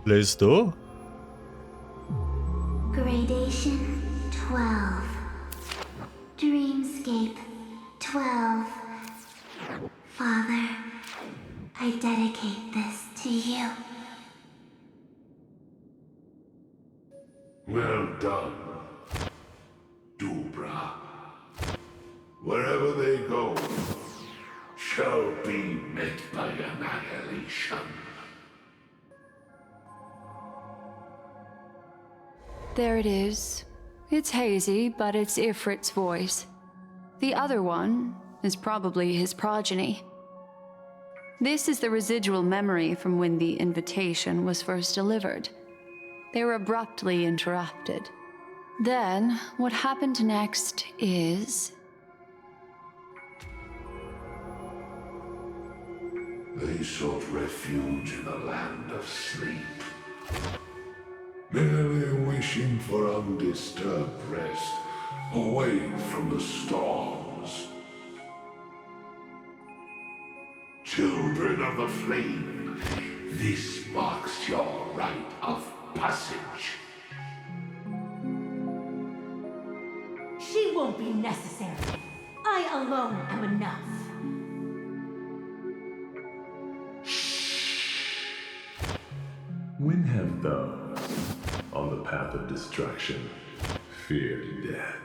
Please do. Gradation 12. Dreamscape 12. Father, I dedicate this to you. Well done, Dubra. Wherever they go, shall be met by annihilation. There it is. It's hazy, but it's Ifrit's voice. The other one is probably his progeny. This is the residual memory from when the invitation was first delivered. They were abruptly interrupted. Then, what happened next is... They sought refuge in the land of sleep, merely wishing for undisturbed rest, away from the storms. Children of the flame, this marks your rite of passage. She won't be necessary. I alone am enough. When have those on the path of destruction feared death?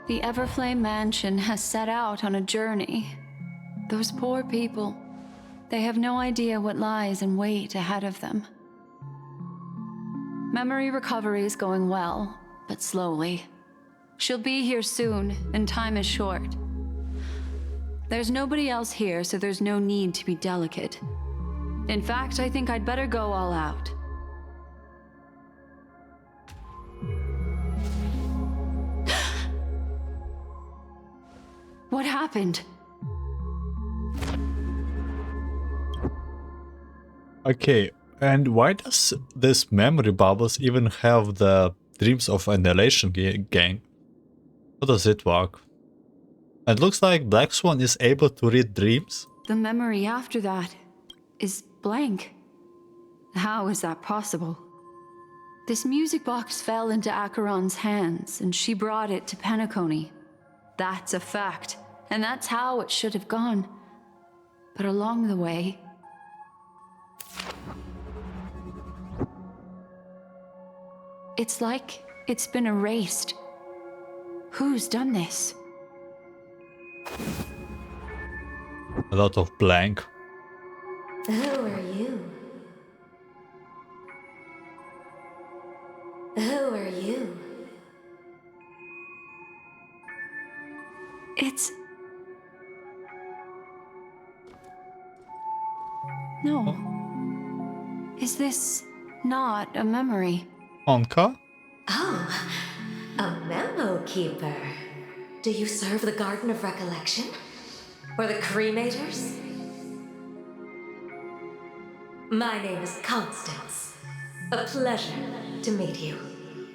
The Everflame Mansion has set out on a journey. Those poor people, they have no idea what lies in wait ahead of them. Memory recovery is going well, but slowly. She'll be here soon, and time is short. There's nobody else here, so there's no need to be delicate. In fact, I think I'd better go all out. What happened? Okay, and why does this memory bubbles even have the dreams of Annihilation Gang? How does it work? It looks like Black Swan is able to read dreams. The memory after that is blank. How is that possible? This music box fell into Acheron's hands, and she brought it to Penacony. That's a fact, and that's how it should have gone. But along the way... it's like it's been erased. Who's done this? A lot of blank. Who are you? Who are you? It's... no. Is this not a memory? Honkai? Oh, a memo keeper. Do you serve the Garden of Recollection? Or the Cremators? My name is Constance. A pleasure to meet you.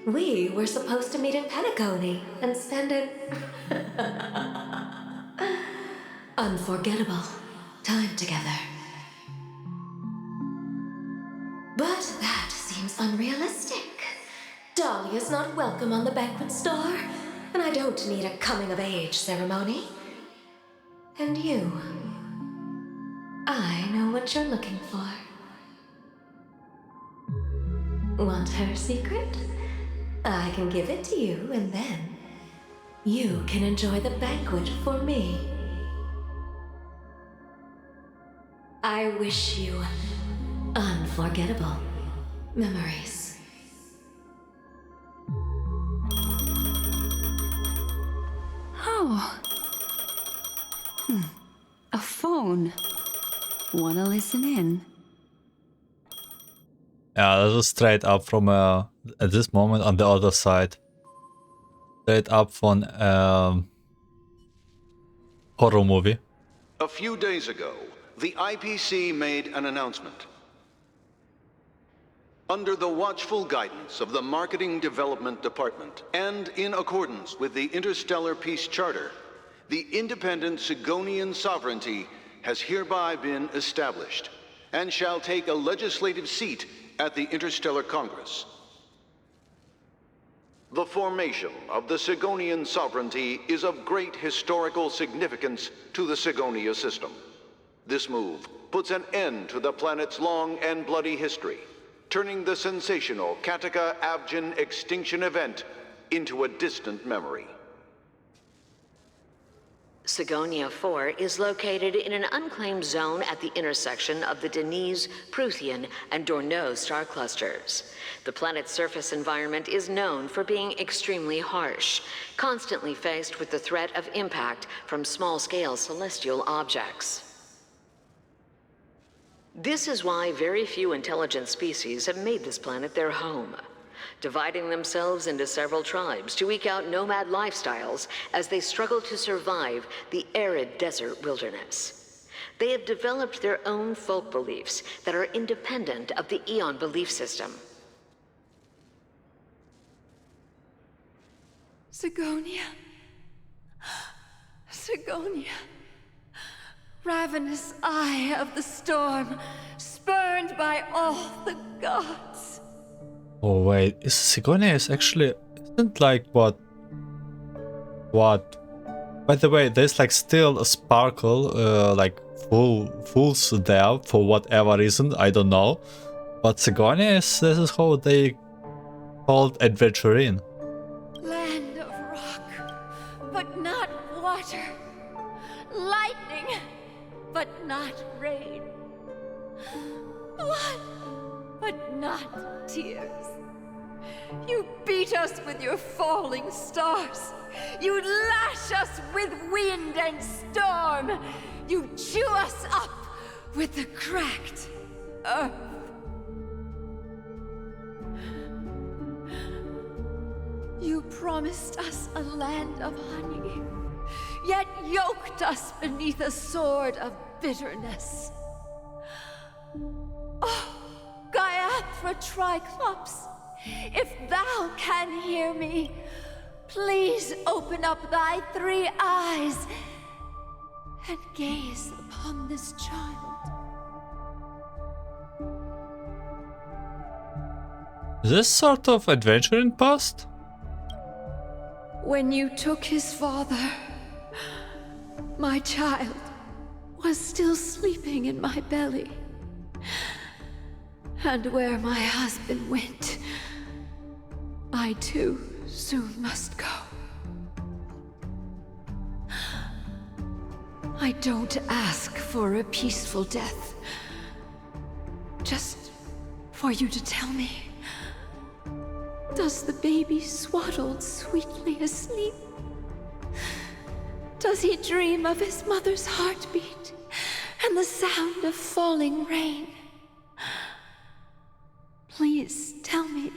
We were supposed to meet in Penacony and spend an unforgettable time together. But that seems unrealistic. Dolly is not welcome on the banquet star, and I don't need a coming-of-age ceremony. And you, I know what you're looking for. Want her secret? I can give it to you, and then you can enjoy the banquet for me. I wish you unforgettable memories. Oh. A phone. Wanna listen in? Yeah, this is straight up from at this moment on the other side. Straight up from horror movie. A few days ago, the IPC made an announcement. Under the watchful guidance of the Marketing Development Department, and in accordance with the Interstellar Peace Charter, the independent Sagonian sovereignty has hereby been established, and shall take a legislative seat at the Interstellar Congress. The formation of the Sagonian sovereignty is of great historical significance to the Sagonia system. This move puts an end to the planet's long and bloody history, turning the sensational Kakavasha extinction event into a distant memory. Sagonia 4 is located in an unclaimed zone at the intersection of the Denise, Prothean, and Dorneau star clusters. The planet's surface environment is known for being extremely harsh, constantly faced with the threat of impact from small-scale celestial objects. This is why very few intelligent species have made this planet their home, dividing themselves into several tribes to eke out nomad lifestyles as they struggle to survive the arid desert wilderness. They have developed their own folk beliefs that are independent of the Eon belief system. Sagonia. Sagonia. Ravenous eye of the storm, spurned by all the gods. Oh wait, is Sagonia is actually isn't like what? By the way, there's like still a sparkle, like fools there for whatever reason, I don't know. But Sagonia is this is how they called Aventurine. Land of rock, but not water. Lightning, but not rain. Blood, but not tears. You beat us with your falling stars. You lash us with wind and storm. You chew us up with the cracked earth. You promised us a land of honey, yet yoked us beneath a sword of bitterness. Oh, Gaiathra Triclops, if thou can hear me, please open up thy 3 eyes and gaze upon this child. Is this sort of Aventurine past? When you took his father, my child was still sleeping in my belly. And where my husband went, I too soon must go. I don't ask for a peaceful death. Just for you to tell me, does the baby swaddled sweetly asleep? Does he dream of his mother's heartbeat and the sound of falling rain? Please tell me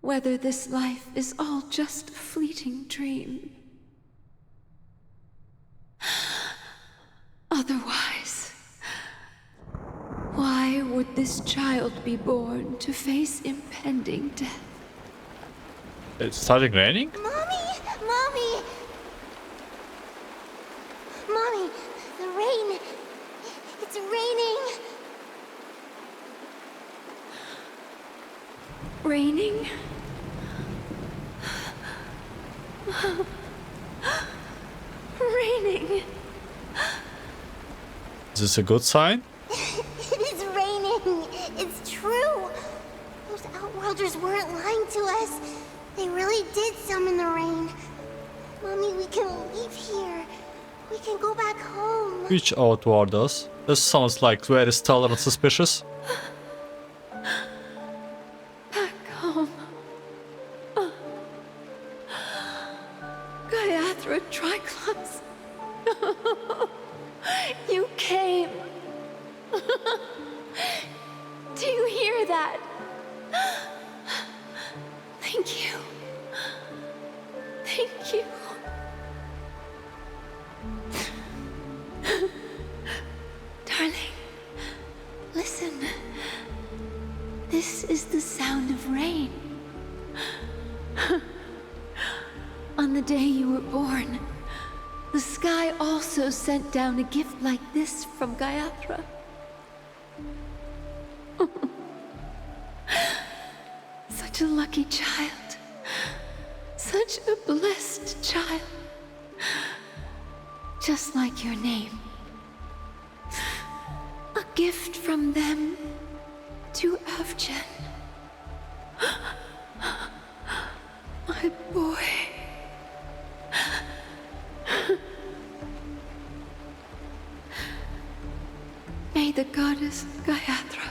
whether this life is all just a fleeting dream. Otherwise, why would this child be born to face impending death? It's starting raining? Mommy! Mommy! Mommy, the rain. It's raining. Raining? Raining. Is this a good sign? It is raining. It's true. Those Outworlders weren't lying to us. They really did summon the rain. Mommy, we can leave here. We can go back home. Which Outwarders? This sounds like very stellar and suspicious. Back home. Gaiathra Triclops. You came. Do you hear that? Thank you. Thank you. Darling, listen. This is the sound of rain. On the day you were born, the sky also sent down a gift like this from Gaiathra. Such a lucky child. Such a blessed child. Just like your name. A gift from them to Avgen. My boy. May the goddess Gaiathra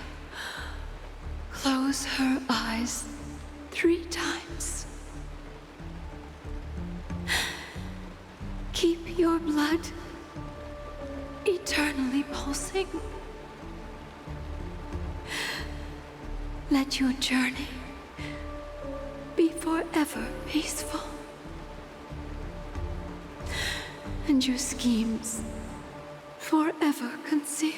close her eyes 3 times. Keep your blood eternally pulsing. Let your journey be forever peaceful. And your schemes forever concealed.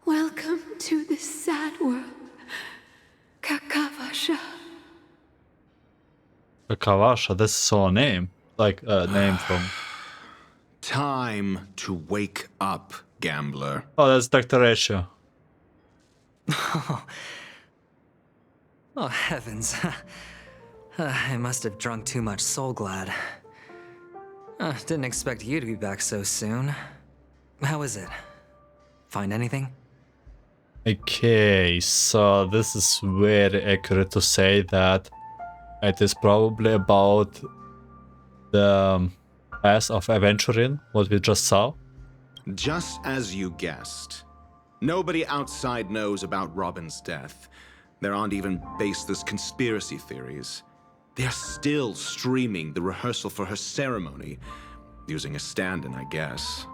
Welcome to this sad world, Kakavasha. Kakavasha, that's so a name. Like a name from... Time to wake up, gambler. Oh, that's Dr.Ration. Oh, heavens. I must have drunk too much Soul Glad. Didn't expect you to be back so soon. How is it? Find anything? Okay, so this is very accurate to say that it is probably about the past of Aventurine, what we just saw. Just as you guessed. Nobody outside knows about Robin's death. There aren't even baseless conspiracy theories. They're still streaming the rehearsal for her ceremony, using a stand-in, I guess.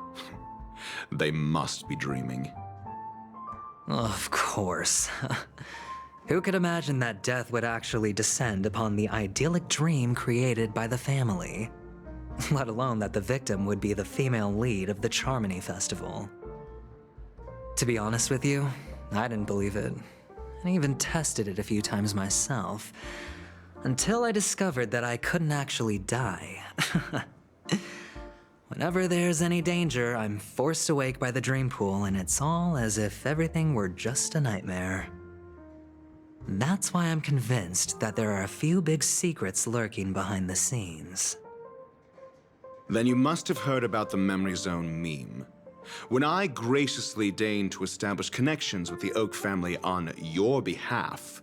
They must be dreaming. Of course. Who could imagine that death would actually descend upon the idyllic dream created by the family? Let alone that the victim would be the female lead of the Charmony Festival. To be honest with you, I didn't believe it. I even tested it a few times myself, until I discovered that I couldn't actually die. Whenever there's any danger, I'm forced awake by the dream pool, and it's all as if everything were just a nightmare. That's why I'm convinced that there are a few big secrets lurking behind the scenes. Then you must have heard about the Memory Zone meme. When I graciously deigned to establish connections with the Oak family on your behalf,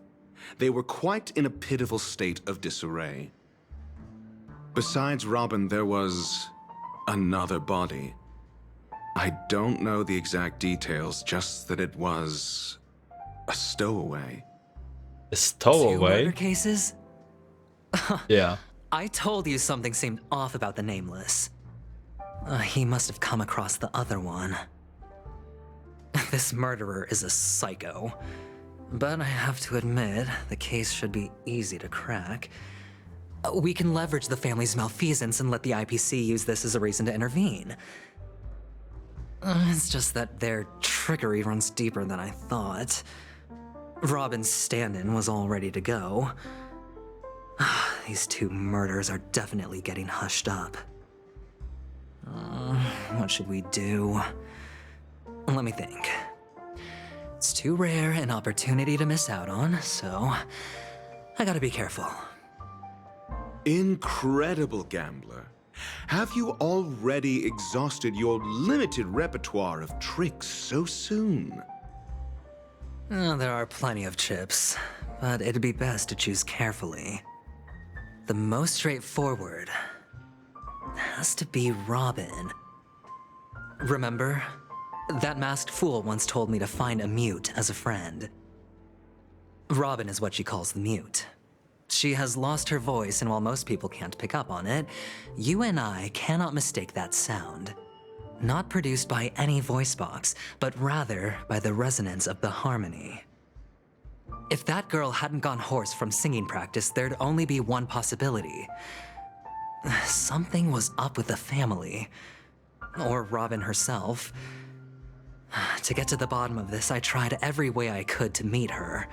they were quite in a pitiful state of disarray. Besides Robin, there was another body. I don't know the exact details, just that it was a stowaway. A stowaway? 2 murder cases? Yeah. I told you something seemed off about the Nameless. He must have come across the other one. This murderer is a psycho. But I have to admit, the case should be easy to crack. We can leverage the family's malfeasance and let the IPC use this as a reason to intervene. It's just that their trickery runs deeper than I thought. Robin's stand-in was all ready to go. These 2 murders are definitely getting hushed up. What should we do? Let me think. It's too rare an opportunity to miss out on, so I gotta be careful. Incredible gambler. Have you already exhausted your limited repertoire of tricks so soon? There are plenty of chips, but it'd be best to choose carefully. The most straightforward has to be Robin. Remember? That masked fool once told me to find a mute as a friend. Robin is what she calls the mute. She has lost her voice, and while most people can't pick up on it, you and I cannot mistake that sound. Not produced by any voice box, but rather by the resonance of the harmony. If that girl hadn't gone hoarse from singing practice, there'd only be one possibility. Something was up with the family. Or Robin herself. To get to the bottom of this, I tried every way I could to meet her.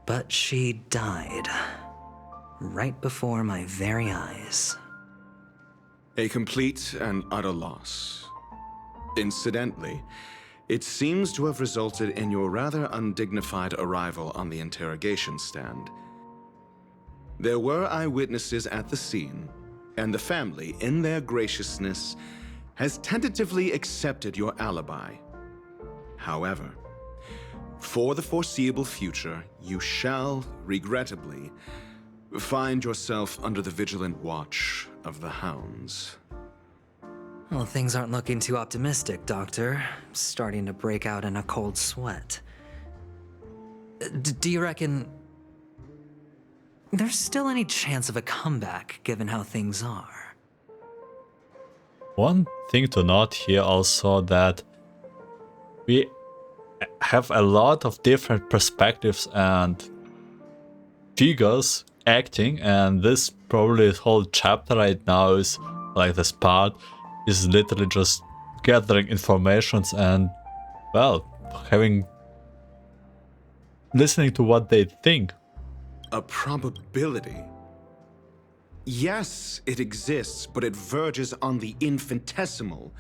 But she died. Right before my very eyes. A complete and utter loss. Incidentally, it seems to have resulted in your rather undignified arrival on the interrogation stand. There were eyewitnesses at the scene, and the family, in their graciousness, has tentatively accepted your alibi. However, for the foreseeable future, you shall, regrettably, find yourself under the vigilant watch of the hounds. Well, things aren't looking too optimistic, Doctor. I'm starting to break out in a cold sweat. Do you reckon there's still any chance of a comeback, given how things are? One thing to note here also that we have a lot of different perspectives and figures acting, and this probably whole chapter right now is like this part is literally just gathering informations and, well, listening to what they think. A probability? Yes, it exists, but it verges on the infinitesimal.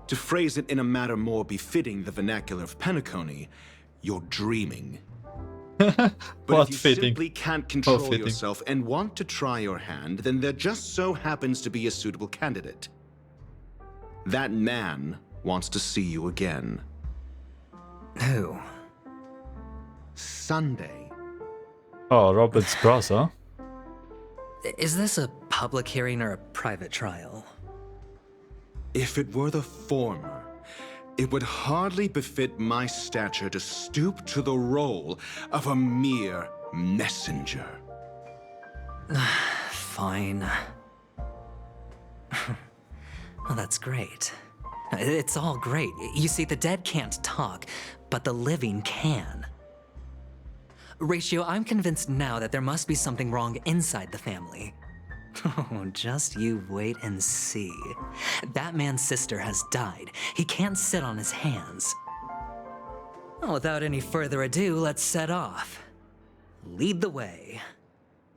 To phrase it in a manner more befitting the vernacular of Penacony, you're dreaming. But if you simply can't control yourself and want to try your hand, then there just so happens to be a suitable candidate. That man wants to see you again. Who? Sunday. Oh, Robert's brother. Is this a public hearing or a private trial? If it were the former, it would hardly befit my stature to stoop to the role of a mere messenger. Fine. Well, that's great. It's all great. You see, the dead can't talk, but the living can. Ratio, I'm convinced now that there must be something wrong inside the family. Oh, just you wait and see. That man's sister has died. He can't sit on his hands. Well, without any further ado, let's set off. Lead the way.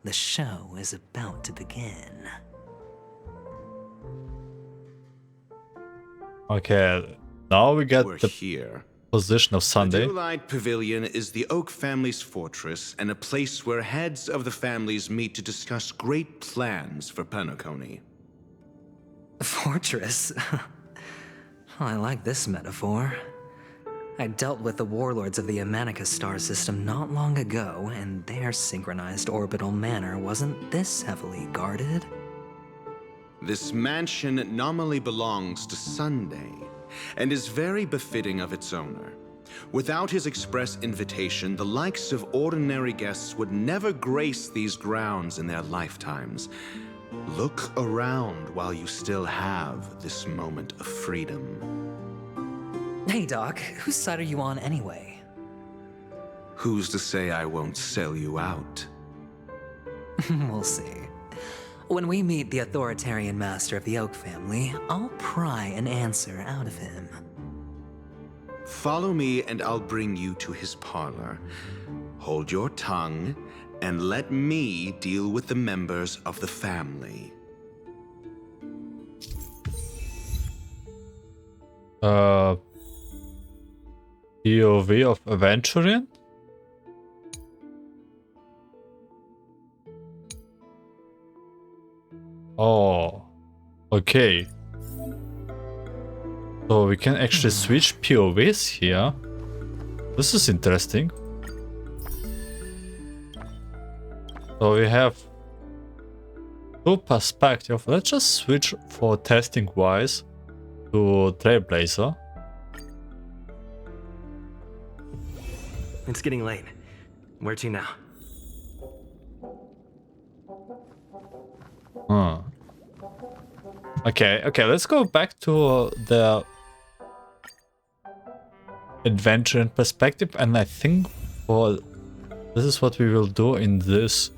The show is about to begin. Okay, now we get We're the here. position of Sunday. The Dewlight Pavilion is the Oak family's fortress and a place where heads of the families meet to discuss great plans for Penacony. Fortress? I like this metaphor. I dealt with the warlords of the Amanicus star system not long ago, and their synchronized orbital manor wasn't this heavily guarded. This mansion nominally belongs to Sunday, and is very befitting of its owner. Without his express invitation, the likes of ordinary guests would never grace these grounds in their lifetimes. Look around while you still have this moment of freedom. Hey, Doc, whose side are you on anyway? Who's to say I won't sell you out? We'll see. When we meet the authoritarian master of the Oak family, I'll pry an answer out of him. Follow me and I'll bring you to his parlor. Hold your tongue and let me deal with the members of the family. POV of Aventurine? Oh, okay. So we can actually switch POVs here. This is interesting. So we have two perspectives. Let's just switch for testing wise to Trailblazer. It's getting late. Where to now? Huh. Okay, let's go back to the adventure perspective, and I think this is what we will do in this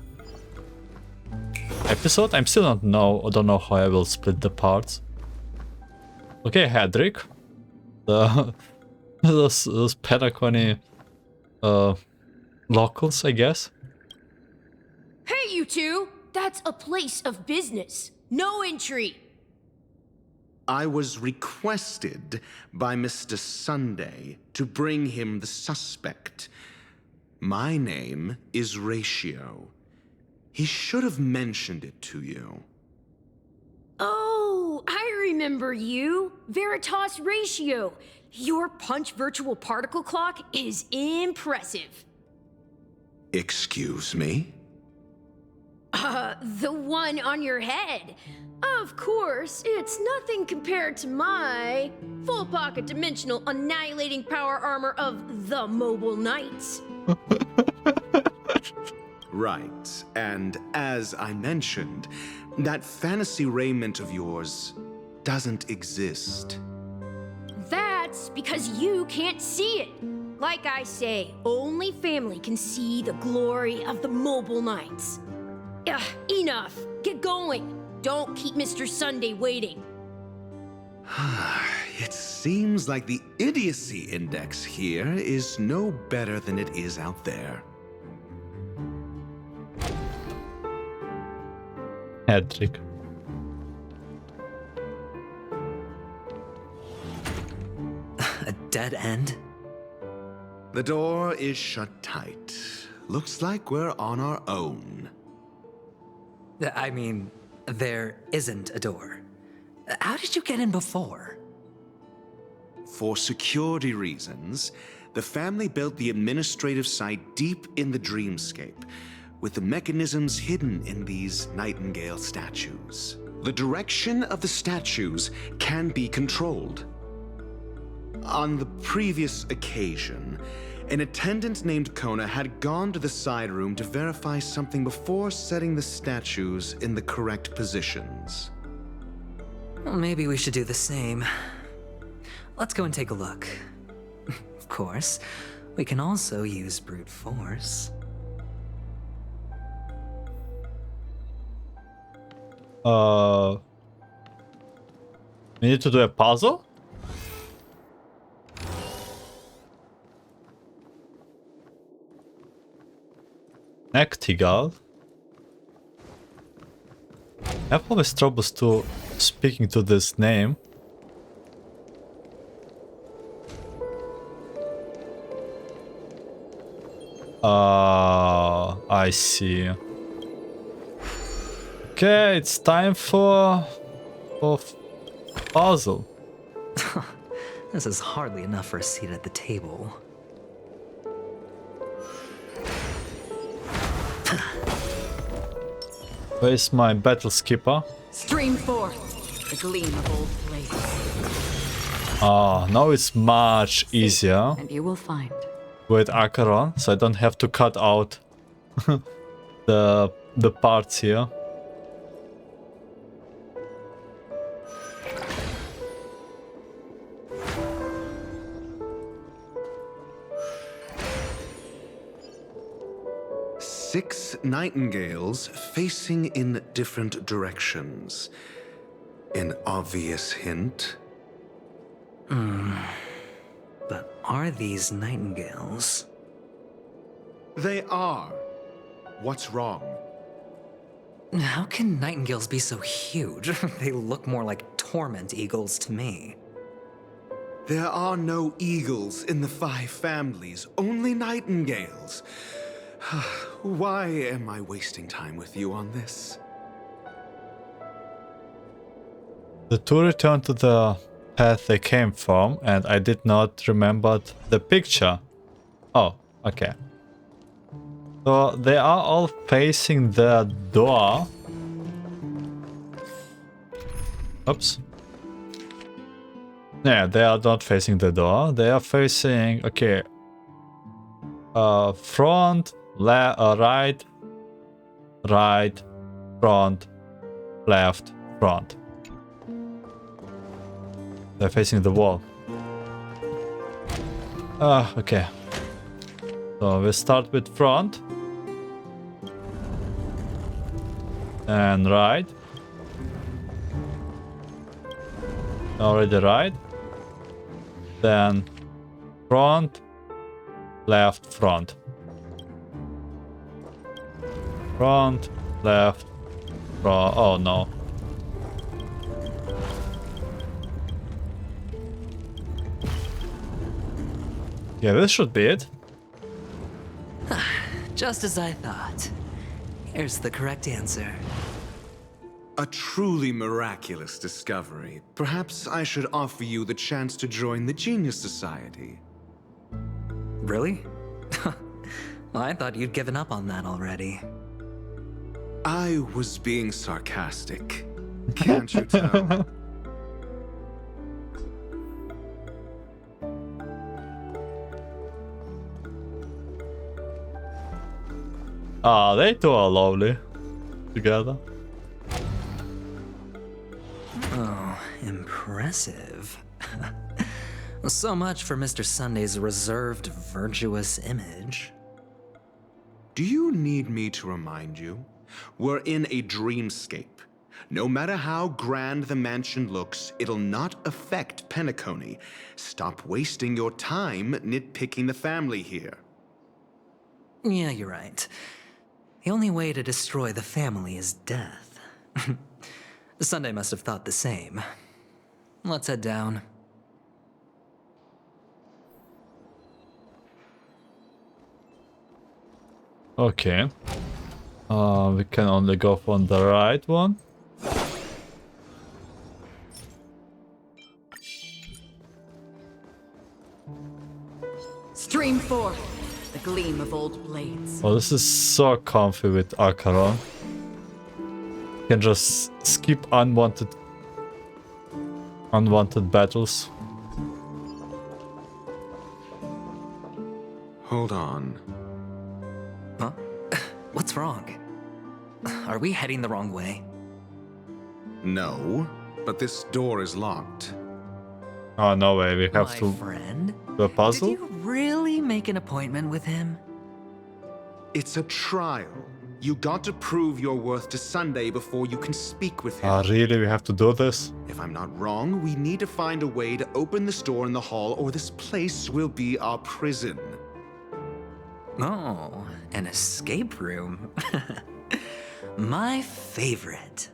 episode. I'm still don't know how I will split the parts. Okay, Hedrick. Those Penacony locals, I guess. Hey, you two! That's a place of business. No entry. I was requested by Mr. Sunday to bring him the suspect. My name is Ratio. He should have mentioned it to you. Oh, I remember you. Veritas Ratio. Your punch virtual particle clock is impressive. Excuse me? The one on your head. Of course, it's nothing compared to my full pocket dimensional annihilating power armor of the Mobile Knights. Right, and as I mentioned, that fantasy raiment of yours doesn't exist. That's because you can't see it. Like I say, only family can see the glory of the Mobile Knights. Enough. Get going. Don't keep Mr. Sunday waiting. It seems like the idiocy index here is no better than it is out there. Hedrick. A dead end? The door is shut tight. Looks like we're on our own. I mean, there isn't a door. How did you get in before? For security reasons, the family built the administrative site deep in the dreamscape, with the mechanisms hidden in these nightingale statues. The direction of the statues can be controlled. On the previous occasion, an attendant named Kona had gone to the side room to verify something before setting the statues in the correct positions. Well, maybe we should do the same. Let's go and take a look. Of course, we can also use brute force. We need to do a puzzle? Nectigal. I have always troubles to speaking to this name. I see. Okay, it's time for puzzle. This is hardly enough for a seat at the table. Where's my battle skipper? Stream forth the gleam of old blades. Now it's much easier. And you will find. With Acheron, so I don't have to cut out the parts here. Six nightingales facing in different directions. An obvious hint. But are these nightingales? They are. What's wrong? How can nightingales be so huge? They look more like torment eagles to me. There are no eagles in the 5 families, only nightingales. Why am I wasting time with you on this? The two returned to the path they came from, and I did not remember the picture. Oh, okay. So they are all facing the door. Oops. Yeah, they are not facing the door. They are facing, okay, front, right, right, front, left, front. They're facing the wall. Okay. So we start with front. And right. Already right. Then front, left, front. Front, left, front. Oh no. Yeah, this should be it. Just as I thought. Here's the correct answer. A truly miraculous discovery. Perhaps I should offer you the chance to join the Genius Society. Really? Well, I thought you'd given up on that already. I was being sarcastic. Can't you tell? Ah, they two are lovely together. Oh, impressive. So much for Mr. Sunday's reserved, virtuous image. Do you need me to remind you? We're in a dreamscape. No matter how grand the mansion looks, it'll not affect Penacony. Stop wasting your time nitpicking the family here. Yeah, you're right. The only way to destroy the family is death. Sunday must have thought the same. Let's head down. Okay. We can only go from the right one. Stream forth the gleam of old blades. Oh, this is so comfy with Acheron. You can just skip unwanted battles. Hold on. Huh? What's wrong? Are we heading the wrong way? No, but this door is locked. Oh, no way, we have My to friend? do a puzzle? Did you really make an appointment with him? It's a trial. You got to prove your worth to Sunday before you can speak with him. Ah, really? We have to do this? If I'm not wrong, we need to find a way to open this door in the hall, or this place will be our prison. Oh, an escape room. My favorite.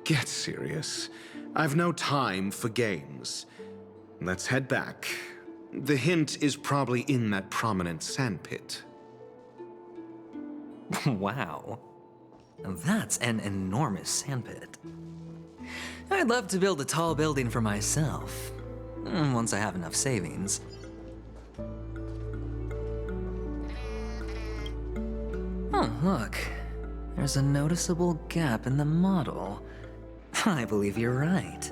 Get serious. I've no time for games. Let's head back. The hint is probably in that prominent sandpit. Wow. That's an enormous sandpit. I'd love to build a tall building for myself. Once I have enough savings. Oh, look. There's a noticeable gap in the model. I believe you're right.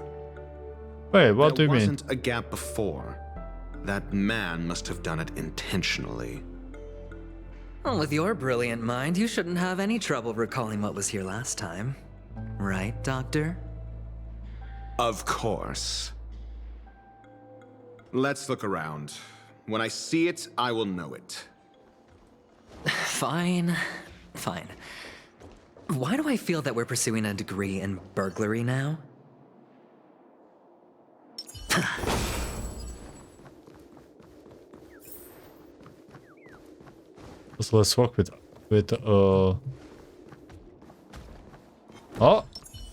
Wait, what do you There mean? wasn't a gap before. That man must have done it intentionally. Well, with your brilliant mind, you shouldn't have any trouble recalling what was here last time. Right, Doctor? Of course. Let's look around. When I see it, I will know it. Fine. Fine. Why do I feel that we're pursuing a degree in burglary now? So let's work with oh,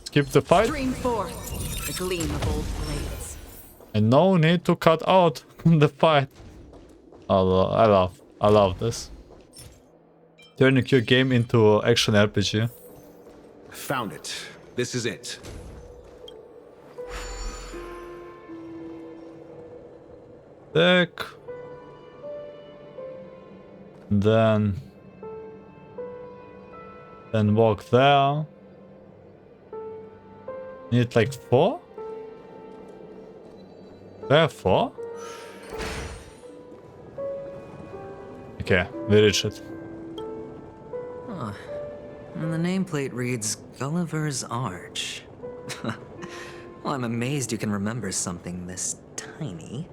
skip the fight. Stream forth the gleam of old blades. And no need to cut out the fight. I love this. Turning your game into action RPG. Found it. This is it. Sick. Then walk there. Need like 4? There 4? Okay, we reach it. Huh. And the nameplate reads Gulliver's Arch. Well, I'm amazed you can remember something this tiny.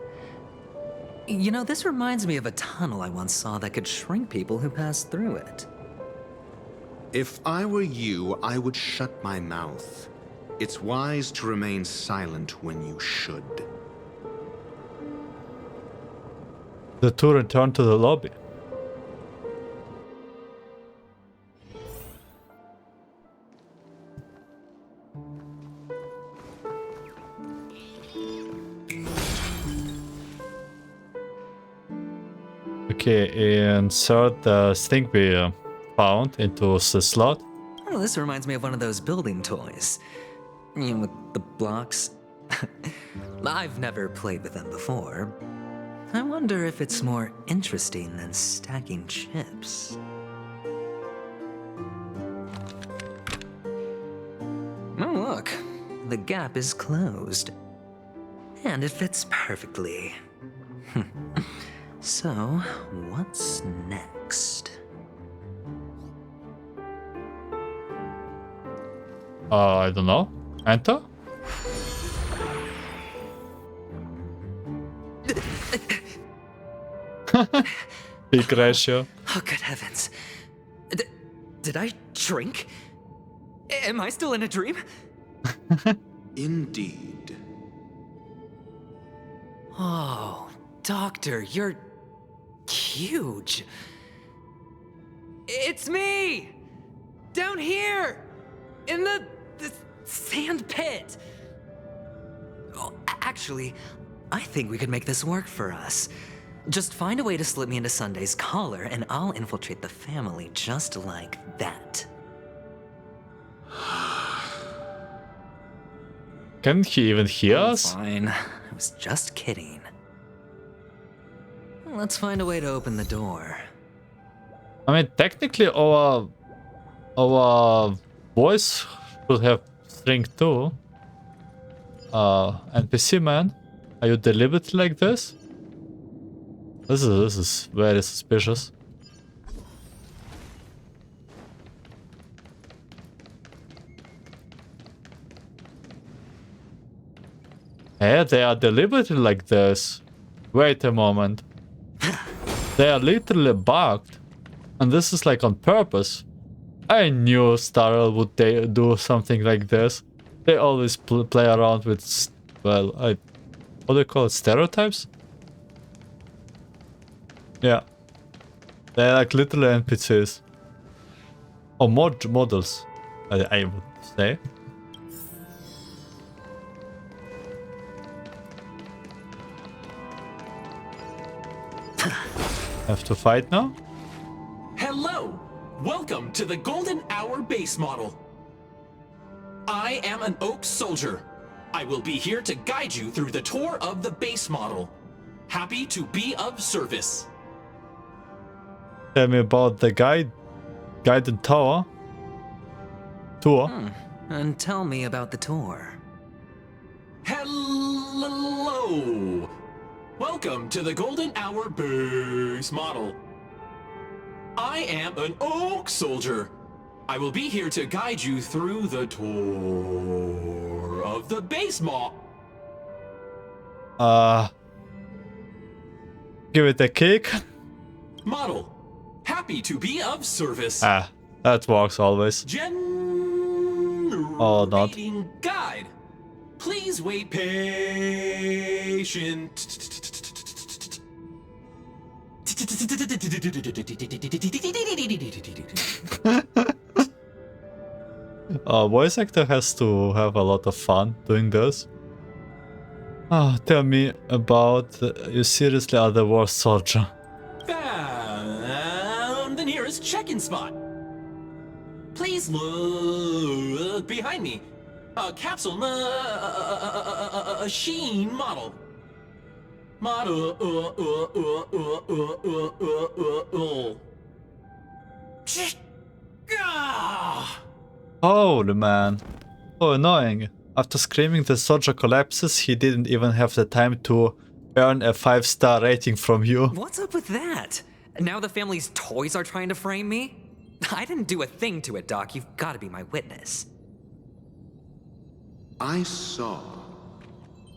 You know, this reminds me of a tunnel I once saw that could shrink people who passed through it. If I were you, I would shut my mouth. It's wise to remain silent when you should. The two return to the lobby. Okay, insert the thing we found into the slot. Oh, this reminds me of one of those building toys. You know, with the blocks. I've never played with them before. I wonder if it's more interesting than stacking chips. Oh, look. The gap is closed. And it fits perfectly. So, what's next? I don't know. Enter? Big ratio. Oh, good heavens. Did I shrink? Am I still in a dream? Indeed. Oh, Doctor, you're huge. It's me! Down here! In the sand pit! Oh, actually, I think we could make this work for us. Just find a way to slip me into Sunday's collar, and I'll infiltrate the family just like that. Can't he even hear us? Fine. I was just kidding. Let's find a way to open the door. I mean, technically our voice should have shrink too. NPC man, are you deliberate like this? This is very suspicious. Hey, they are deliberately like this. Wait a moment. They are literally bugged. And this is like on purpose. I knew Starl would do something like this. They always play around with, well, what do you call it? Stereotypes? Yeah. They're like literally NPCs. Or models, I would say. Have to fight now? Hello! Welcome to the Golden Hour base model. I am an Oak Soldier. I will be here to guide you through the tour of the base model. Happy to be of service. Tell me about the guided tour. And tell me about the tour. Hello! Welcome to the Golden Hour base model. I am an Oak Soldier. I will be here to guide you through the tour of the base model. Give it a kick. Model. Happy to be of service. That works always. Or not. Guide. Please wait patient. Voice actor has to have a lot of fun doing this. Oh, tell me about you seriously are the worst soldier. Then here is check-in spot. Please look behind me. Capsule machine model. Holy man. So annoying. After screaming the soldier collapses, he didn't even have the time to earn a 5-star rating from you. What's up with that? Now the family's toys are trying to frame me? I didn't do a thing to it, Doc. You've got to be my witness. I saw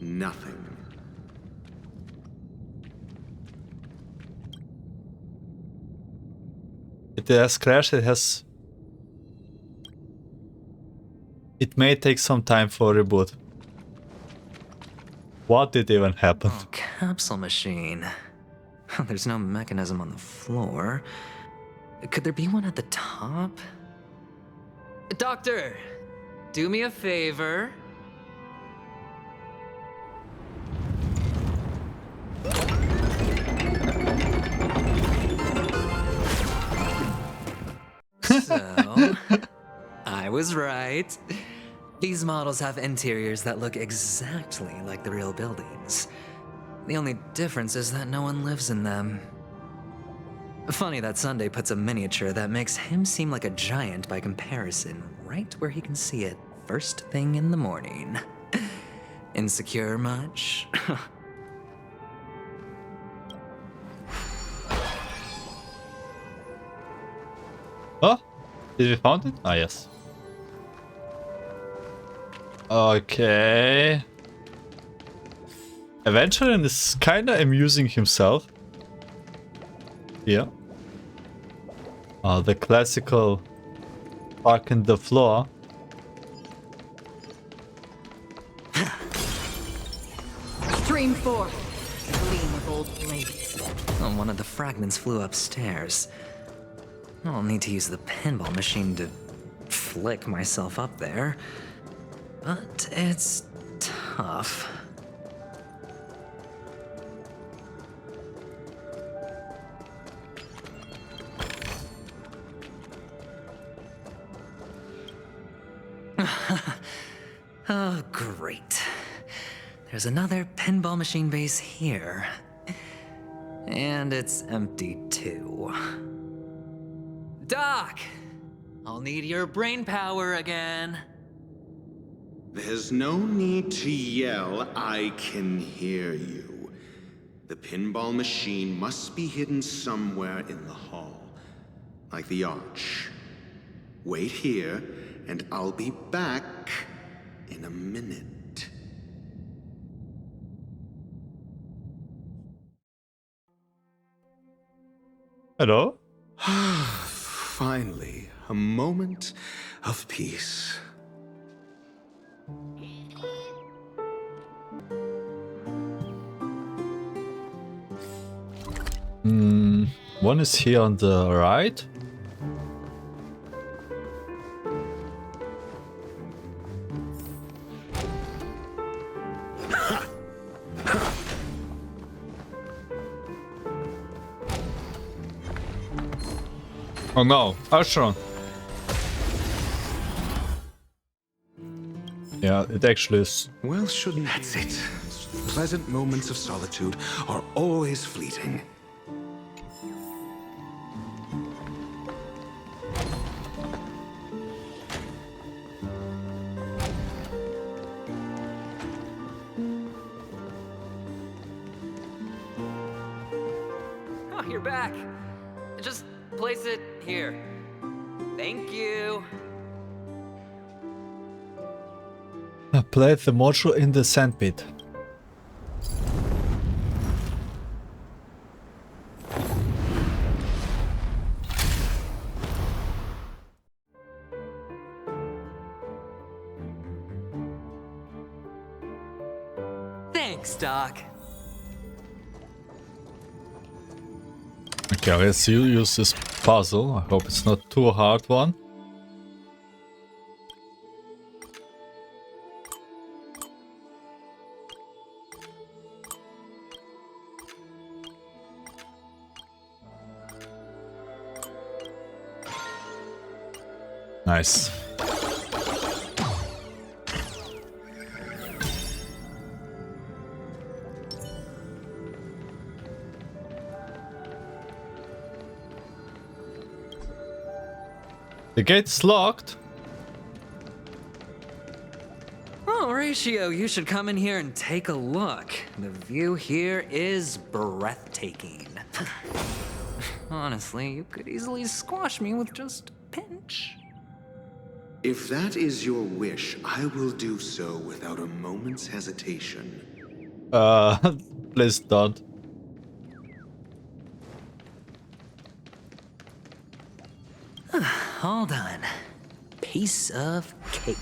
nothing. It has crashed, it may take some time for a reboot. What did even happen? Oh, capsule machine. There's no mechanism on the floor. Could there be one at the top? Doctor, do me a favor. So, I was right. These models have interiors that look exactly like the real buildings. The only difference is that no one lives in them. Funny that Sunday puts a miniature that makes him seem like a giant by comparison right where he can see it first thing in the morning. Insecure much? Oh, did we found it? Ah, yes. Okay. Aventurine is kinda amusing himself. Yeah. The classical park in the floor. Stream forth. Gleam of old blades. Oh, one of the fragments flew upstairs. I'll need to use the pinball machine to flick myself up there. But it's tough. Oh, great. There's another pinball machine base here. And it's empty too. Doc! I'll need your brain power again. There's no need to yell, I can hear you. The pinball machine must be hidden somewhere in the hall, like the arch. Wait here, and I'll be back in a minute. Hello? Finally, a moment of peace. One is here on the right. Oh no, Acheron. Yeah, it actually is. Well, shouldn't that's it. Pleasant moments of solitude are always fleeting. Oh, you're back. Just place it here. Thank you. Place the module in the sandpit. Thanks, Doc. Okay, let's use this puzzle. I hope it's not too hard one. Nice. The gate's locked. Oh, Ratio, you should come in here and take a look. The view here is breathtaking. Honestly, you could easily squash me with just a pinch. If that is your wish, I will do so without a moment's hesitation. Please don't. All done. Piece of cake.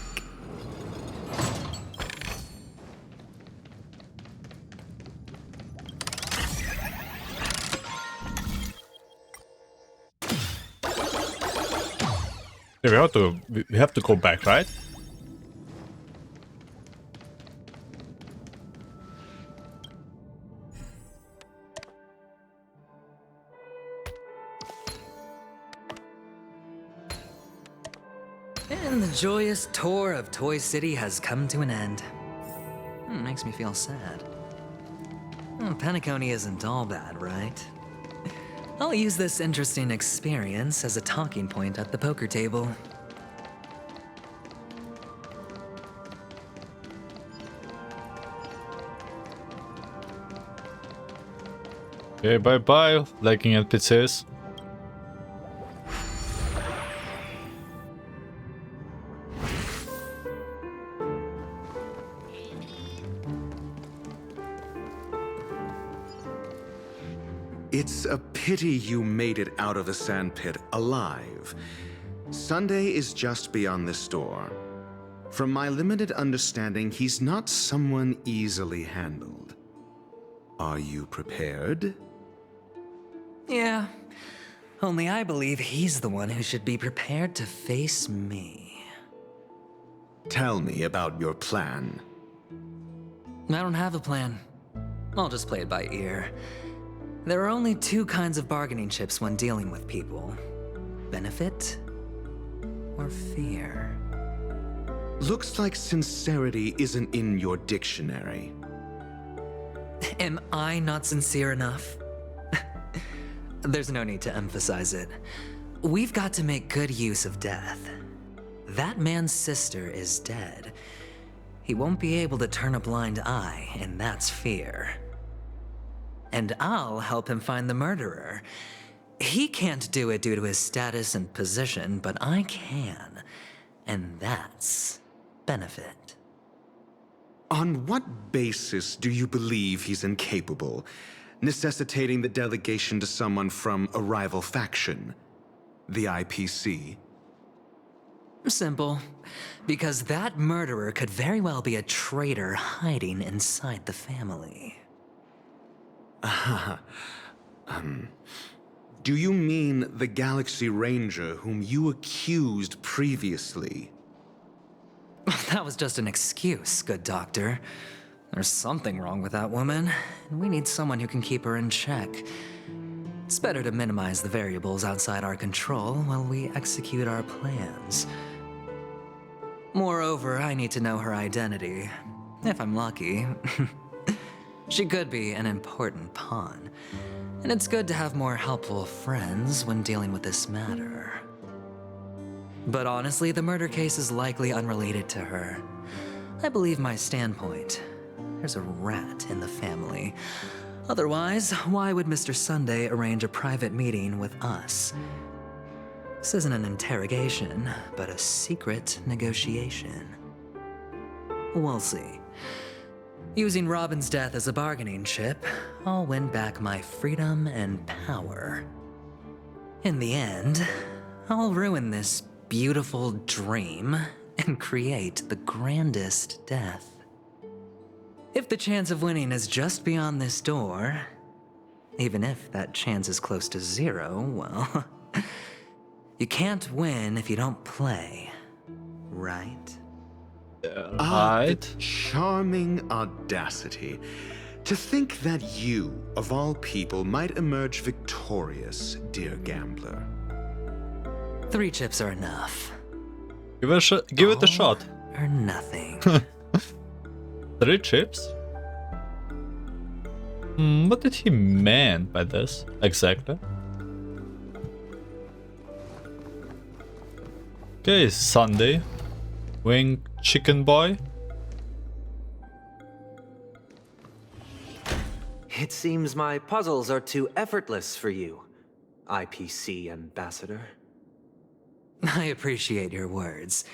Yeah, we have to go back, right? And the joyous tour of Toy City has come to an end. Makes me feel sad. Penacony isn't all bad, right? I'll use this interesting experience as a talking point at the poker table. Okay, bye-bye, lagging NPCs. It's a pity you made it out of the sandpit alive. Sunday is just beyond this door. From my limited understanding, he's not someone easily handled. Are you prepared? Yeah, only I believe he's the one who should be prepared to face me. Tell me about your plan. I don't have a plan. I'll just play it by ear. There are only two kinds of bargaining chips when dealing with people. Benefit or fear. Looks like sincerity isn't in your dictionary. Am I not sincere enough? There's no need to emphasize it. We've got to make good use of death. That man's sister is dead. He won't be able to turn a blind eye, and that's fear. And I'll help him find the murderer. He can't do it due to his status and position, but I can. And that's benefit. On what basis do you believe he's incapable, necessitating the delegation to someone from a rival faction? The IPC? Simple. Because that murderer could very well be a traitor hiding inside the family. Do you mean the Galaxy Ranger whom you accused previously? That was just an excuse, good doctor. There's something wrong with that woman, and we need someone who can keep her in check. It's better to minimize the variables outside our control while we execute our plans. Moreover, I need to know her identity. If I'm lucky. She could be an important pawn, and it's good to have more helpful friends when dealing with this matter. But honestly, the murder case is likely unrelated to her. I believe my standpoint. There's a rat in the family. Otherwise, why would Mr. Sunday arrange a private meeting with us? This isn't an interrogation, but a secret negotiation. We'll see. Using Robin's death as a bargaining chip, I'll win back my freedom and power. In the end, I'll ruin this beautiful dream and create the grandest death. If the chance of winning is just beyond this door, even if that chance is close to zero, well, you can't win if you don't play, right? The charming audacity. To think that you, of all people, might emerge victorious, dear gambler. 3 chips are enough. Give it a shot. Or nothing. 3 chips? What did he mean by this exactly? Okay, Sunday. Wing chicken boy. It seems my puzzles are too effortless for you, IPC ambassador. I appreciate your words.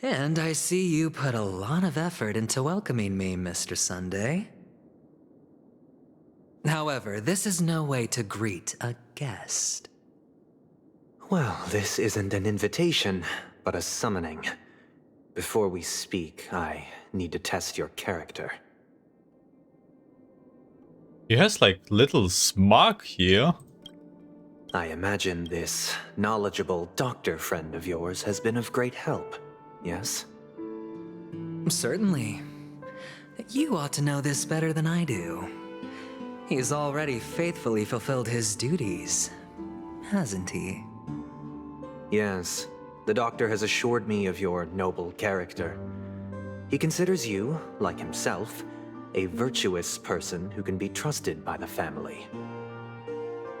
And I see you put a lot of effort into welcoming me, Mr. Sunday. However, this is no way to greet a guest. Well, this isn't an invitation, but a summoning. Before we speak, I need to test your character. He has like little smog here. I imagine this knowledgeable doctor friend of yours has been of great help, yes? Certainly. You ought to know this better than I do. He's already faithfully fulfilled his duties, hasn't he? Yes, the doctor has assured me of your noble character. He considers you, like himself, a virtuous person who can be trusted by the family.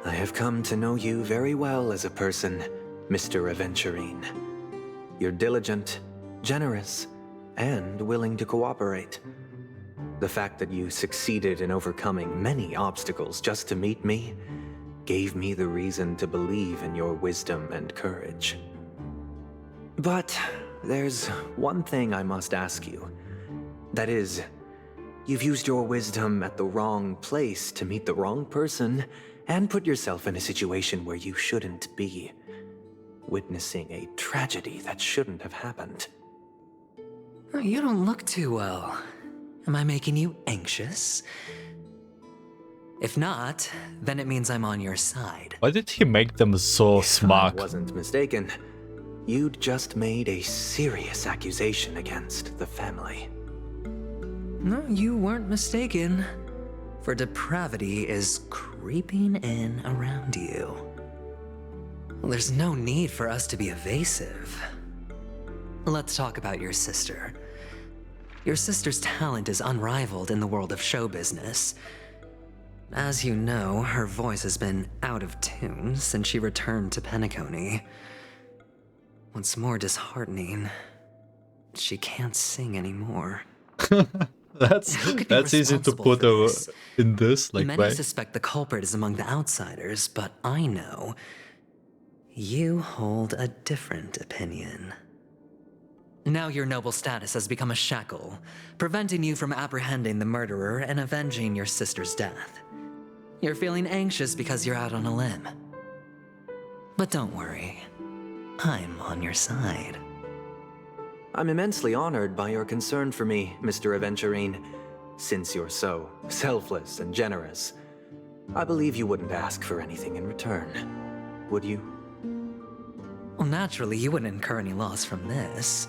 I have come to know you very well as a person, Mr. Aventurine. You're diligent, generous, and willing to cooperate. The fact that you succeeded in overcoming many obstacles just to meet me gave me the reason to believe in your wisdom and courage. But there's one thing I must ask you. That is, you've used your wisdom at the wrong place to meet the wrong person and put yourself in a situation where you shouldn't be, witnessing a tragedy that shouldn't have happened. You don't look too well. Am I making you anxious? If not, then it means I'm on your side. Why did he make them so smug? I wasn't mistaken. You'd just made a serious accusation against the family. No, you weren't mistaken. For depravity is creeping in around you. Well, there's no need for us to be evasive. Let's talk about your sister. Your sister's talent is unrivaled in the world of show business. As you know, her voice has been out of tune since she returned to Penacony. What's more disheartening, she can't sing anymore. That's easy to put in this like Many way. suspect the culprit is among the outsiders, but I know you hold a different opinion. Now your noble status has become a shackle, preventing you from apprehending the murderer and avenging your sister's death. You're feeling anxious because you're out on a limb. But don't worry, I'm on your side. I'm immensely honored by your concern for me, Mr. Aventurine. Since you're so selfless and generous, I believe you wouldn't ask for anything in return, would you? Well, naturally, you wouldn't incur any loss from this.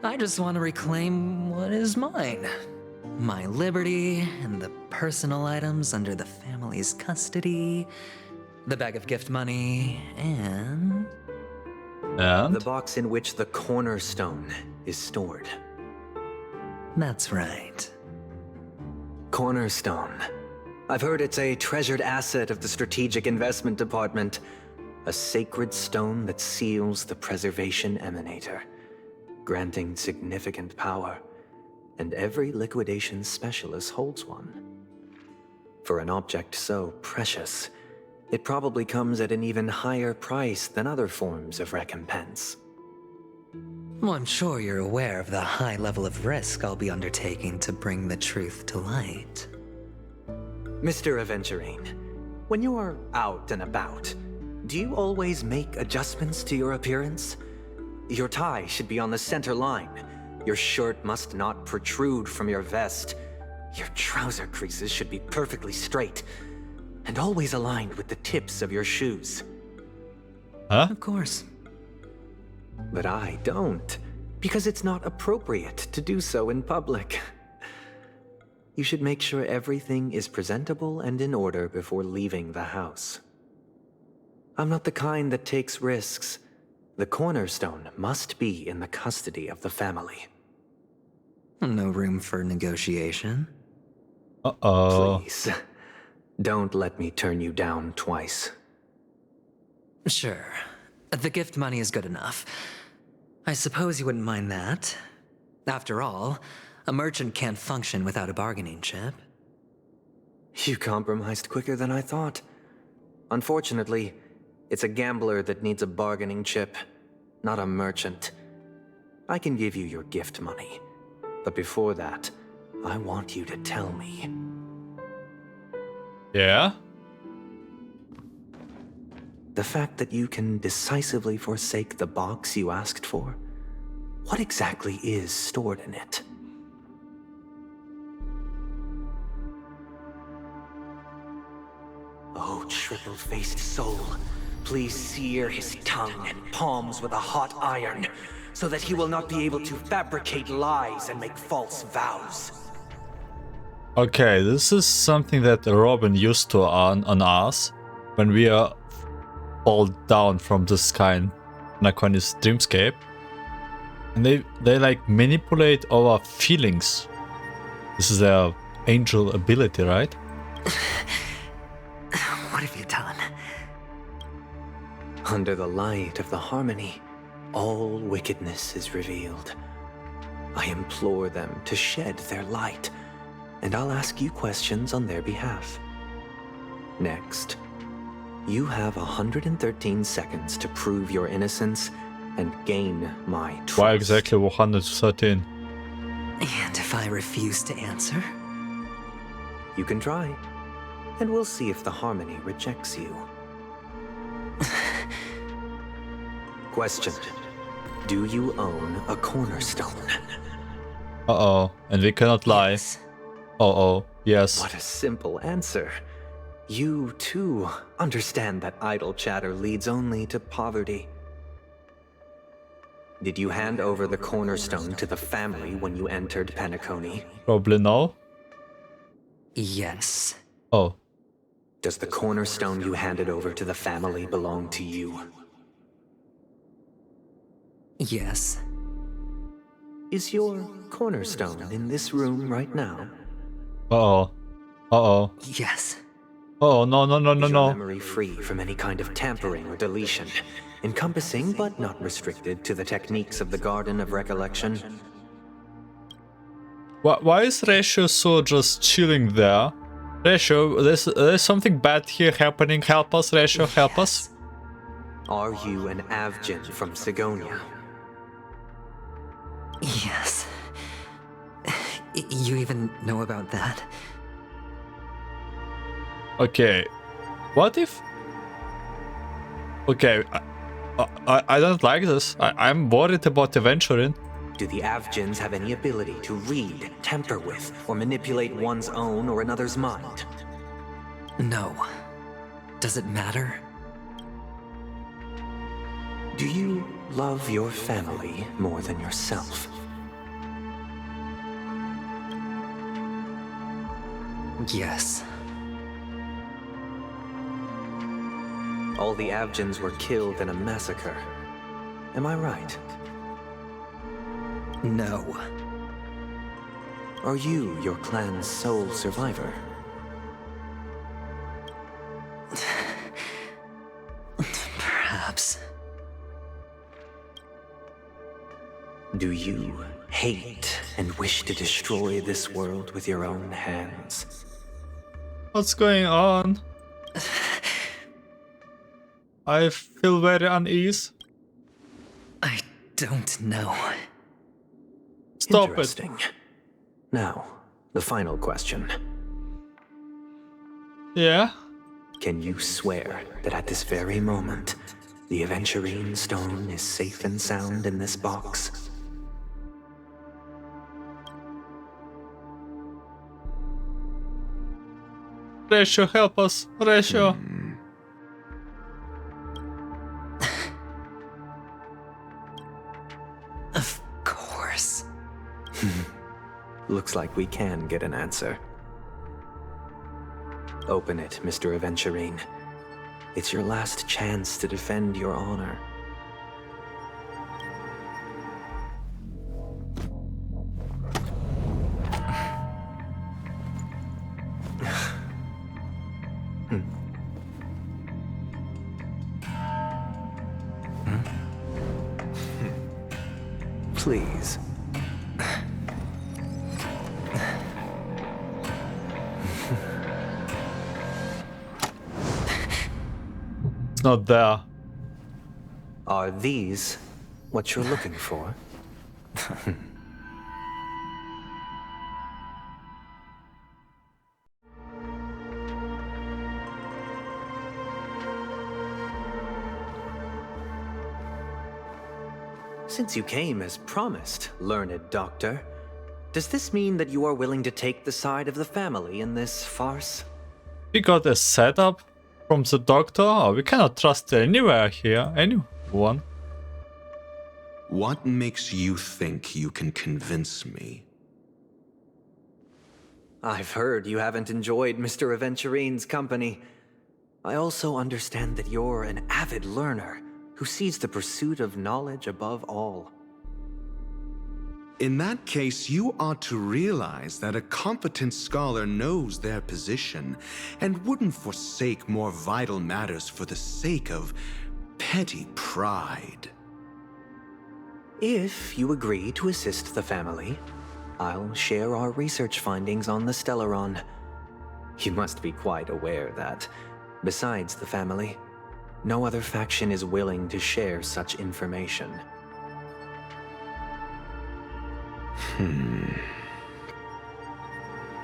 I just want to reclaim what is mine. My liberty and the personal items under the family's custody, the bag of gift money, and... The box in which the cornerstone is stored. That's right. Cornerstone. I've heard it's a treasured asset of the Strategic Investment Department. A sacred stone that seals the Preservation Emanator, granting significant power, and every liquidation specialist holds one. For an object so precious, it probably comes at an even higher price than other forms of recompense. Well, I'm sure you're aware of the high level of risk I'll be undertaking to bring the truth to light. Mr. Aventurine, when you are out and about, do you always make adjustments to your appearance? Your tie should be on the center line. Your shirt must not protrude from your vest. Your trouser creases should be perfectly straight and always aligned with the tips of your shoes. Huh? Of course. But I don't, because it's not appropriate to do so in public. You should make sure everything is presentable and in order before leaving the house. I'm not the kind that takes risks, The cornerstone must be in the custody of the family. No room for negotiation. Uh-oh. Please, don't let me turn you down twice. Sure. The gift money is good enough. I suppose you wouldn't mind that. After all, a merchant can't function without a bargaining chip. You compromised quicker than I thought. Unfortunately, it's a gambler that needs a bargaining chip, not a merchant. I can give you your gift money, but before that, I want you to tell me. Yeah? The fact that you can decisively forsake the box you asked for, what exactly is stored in it? Oh, triple-faced soul, please sear his tongue and palms with a hot iron, so that he will not be able to fabricate lies and make false vows. Okay, this is something that Robin used to on us when we fall down from the sky in Penacony's dreamscape. And they like manipulate our feelings. This is their angel ability, right? What have you done? Under the light of the harmony, all wickedness is revealed. I implore them to shed their light, and I'll ask you questions on their behalf. Next, you have 113 seconds to prove your innocence and gain my trust. Why exactly 113? And if I refuse to answer? You can try, and we'll see if the harmony rejects you. Question. Do you own a cornerstone? Uh-oh, and we cannot lie. Yes. Uh-oh, yes. What a simple answer. You, too, understand that idle chatter leads only to poverty. Did you hand over the cornerstone to the family when you entered Penacony? Probably no. Yes. Oh. Does the cornerstone you handed over to the family belong to you? Yes. Is your cornerstone in this room right now? Uh-oh. Uh-oh. Yes. Oh, no. Is your memory free from any kind of tampering or deletion, encompassing but not restricted to the techniques of the Garden of Recollection? Why is Ratio so just chilling there? Ratio, there's something bad here happening. Help us, Ratio, help us. Are you an Avgin from Sagonia? Yes. You even know about that? Okay. What if... Okay, I don't like this. I'm worried about Aventurine. Do the Avgins have any ability to read, tamper with, or manipulate one's own or another's mind? No. Does it matter? Do you love your family more than yourself? Yes. All the Avgins were killed in a massacre. Am I right? No. Are you your clan's sole survivor? Perhaps. Do you hate and wish to destroy this world with your own hands? What's going on? I feel very uneasy. I don't know. Stop Interesting. it. Now, the final question. Yeah? Can you swear that at this very moment, the Aventurine stone is safe and sound in this box? Ratio, help us. Ratio. Of course. Looks like we can get an answer. Open it, Mr. Aventurine. It's your last chance to defend your honor. please. It's not there. Are these what you're looking for? Since you came as promised, learned doctor, does this mean that you are willing to take the side of the family in this farce? We got a setup from the doctor. Oh, we cannot trust anywhere here. Anyone. What makes you think you can convince me? I've heard you haven't enjoyed Mr. Aventurine's company. I also understand that you're an avid learner who sees the pursuit of knowledge above all. In that case, you ought to realize that a competent scholar knows their position and wouldn't forsake more vital matters for the sake of petty pride. If you agree to assist the family, I'll share our research findings on the Stellaron. You must be quite aware that, besides the family, no other faction is willing to share such information.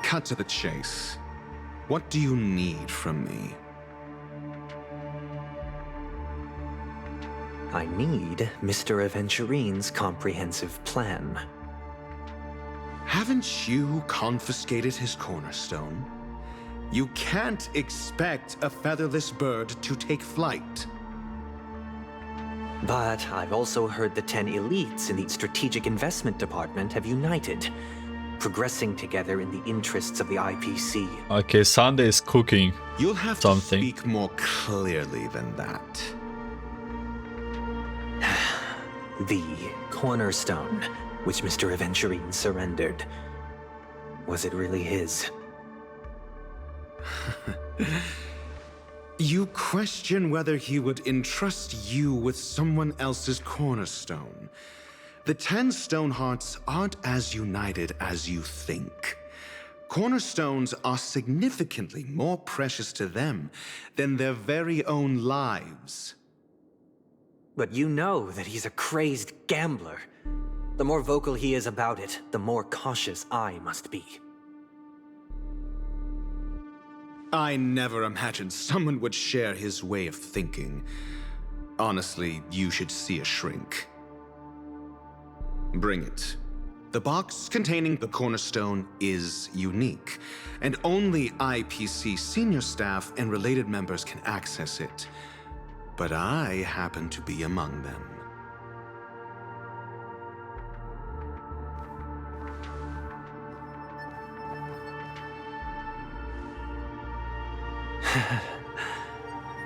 Cut to the chase. What do you need from me? I need Mr. Aventurine's comprehensive plan. Haven't you confiscated his cornerstone? You can't expect a featherless bird to take flight. But I've also heard the 10 elites in the Strategic Investment Department have united, progressing together in the interests of the IPC. Okay, Sunday is cooking. You'll have something. to speak more clearly than that. The cornerstone, which Mr. Aventurine surrendered. Was it really his? You question whether he would entrust you with someone else's cornerstone. The 10 Stonehearts aren't as united as you think. Cornerstones are significantly more precious to them than their very own lives. But you know that he's a crazed gambler. The more vocal he is about it, the more cautious I must be. I never imagined someone would share his way of thinking. Honestly, you should see a shrink. Bring it. The box containing the cornerstone is unique, and only IPC senior staff and related members can access it. But I happen to be among them.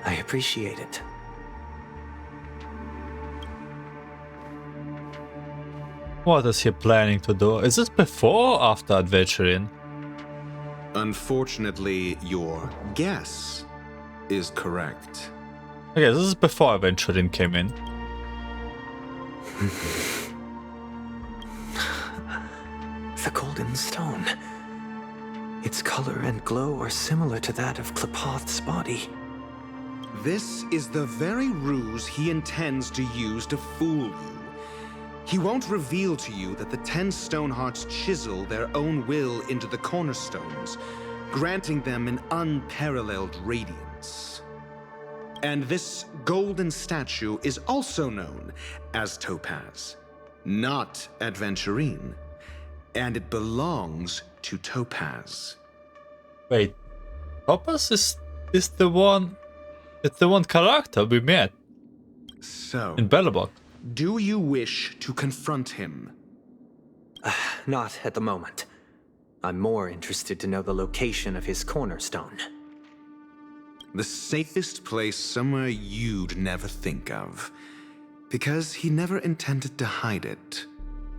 I appreciate it. What is he planning to do? Is this before or after Acheron? Unfortunately, your guess is correct. Okay, this is before Acheron came in. The golden stone. Its color and glow are similar to that of Klepoth's body. This is the very ruse he intends to use to fool you. He won't reveal to you that the 10 Stonehearts chisel their own will into the cornerstones, granting them an unparalleled radiance. And this golden statue is also known as Topaz, not Aventurine, and it belongs to Topaz. Wait, Topaz is the one. It's the one character we met. So, in Bellabot. Do you wish to confront him? Not at the moment. I'm more interested to know the location of his cornerstone. The safest place somewhere you'd never think of. Because he never intended to hide it.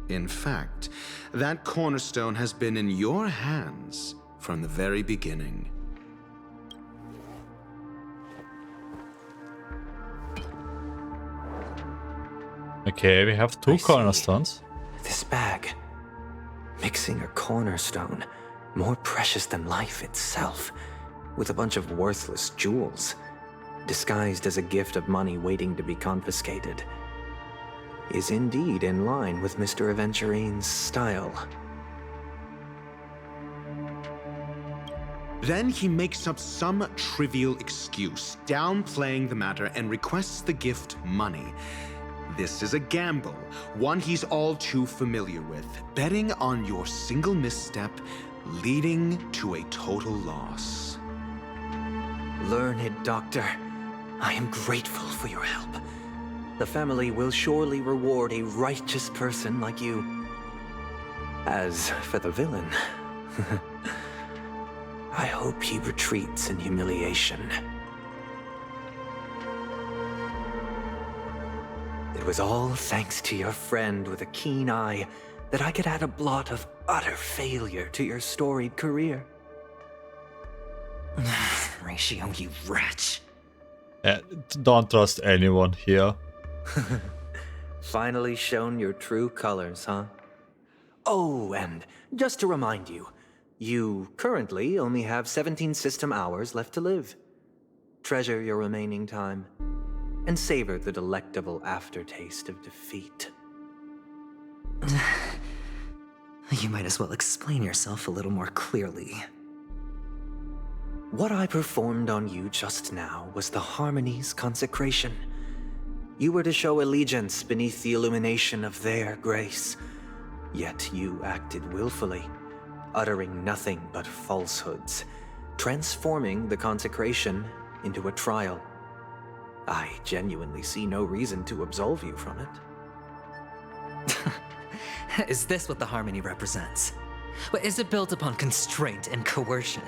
In fact, that cornerstone has been in your hands from the very beginning. Okay, we have two cornerstones. This bag. Mixing a cornerstone, more precious than life itself, with a bunch of worthless jewels, disguised as a gift of money waiting to be confiscated, is indeed in line with Mr. Aventurine's style. Then he makes up some trivial excuse, downplaying the matter, and requests the gift money. This is a gamble, one he's all too familiar with, betting on your single misstep, leading to a total loss. Learned doctor, I am grateful for your help. The family will surely reward a righteous person like you. As for the villain, I hope he retreats in humiliation. It was all thanks to your friend with a keen eye that I could add a blot of utter failure to your storied career. Ratio, you wretch. Don't trust anyone here. Finally shown your true colors, huh? Oh, and just to remind you, you currently only have 17 system hours left to live. Treasure your remaining time, and savor the delectable aftertaste of defeat. You might as well explain yourself a little more clearly. What I performed on you just now was the Harmony's consecration. You were to show allegiance beneath the illumination of their grace. Yet you acted willfully, uttering nothing but falsehoods, transforming the consecration into a trial. I genuinely see no reason to absolve you from it. Is this what the Harmony represents? Is it built upon constraint and coercion?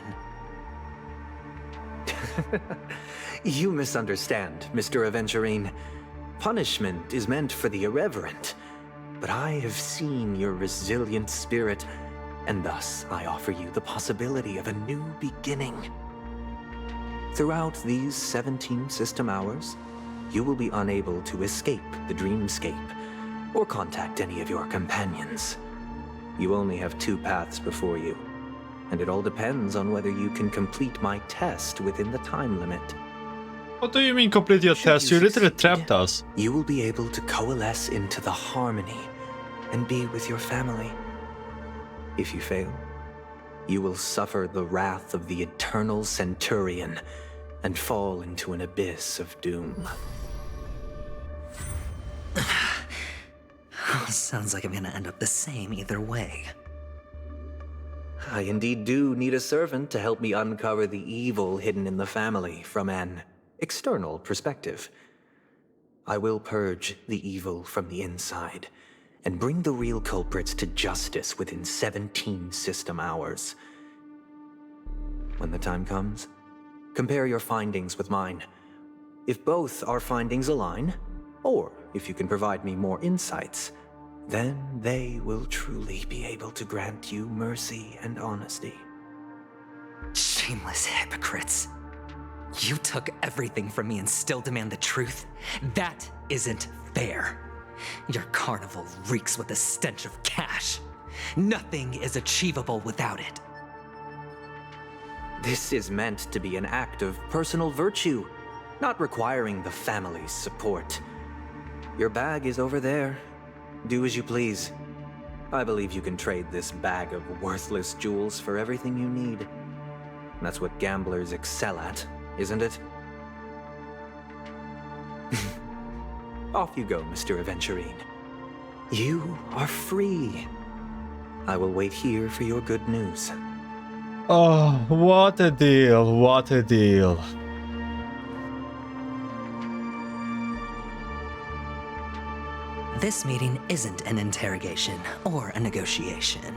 You misunderstand, Mr. Aventurine. Punishment is meant for the irreverent, but I have seen your resilient spirit, and thus I offer you the possibility of a new beginning. Throughout these 17 system hours, you will be unable to escape the dreamscape or contact any of your companions. You only have 2 paths before you, and it all depends on whether you can complete my test within the time limit. What do you mean complete your test? You literally trapped us. You will be able to coalesce into the Harmony and be with your family. If you fail, you will suffer the wrath of the eternal Centurion and fall into an abyss of doom. Sounds like I'm gonna end up the same either way. I indeed do need a servant to help me uncover the evil hidden in the family from an external perspective. I will purge the evil from the inside and bring the real culprits to justice within 17 system hours. When the time comes, compare your findings with mine. If both our findings align, or if you can provide me more insights, then they will truly be able to grant you mercy and honesty. Shameless hypocrites. You took everything from me and still demand the truth? That isn't fair. Your carnival reeks with the stench of cash. Nothing is achievable without it. This is meant to be an act of personal virtue, not requiring the family's support. Your bag is over there. Do as you please. I believe you can trade this bag of worthless jewels for everything you need. That's what gamblers excel at, isn't it? Off you go, Mr. Aventurine. You are free. I will wait here for your good news. Oh, what a deal, what a deal. This meeting isn't an interrogation or a negotiation.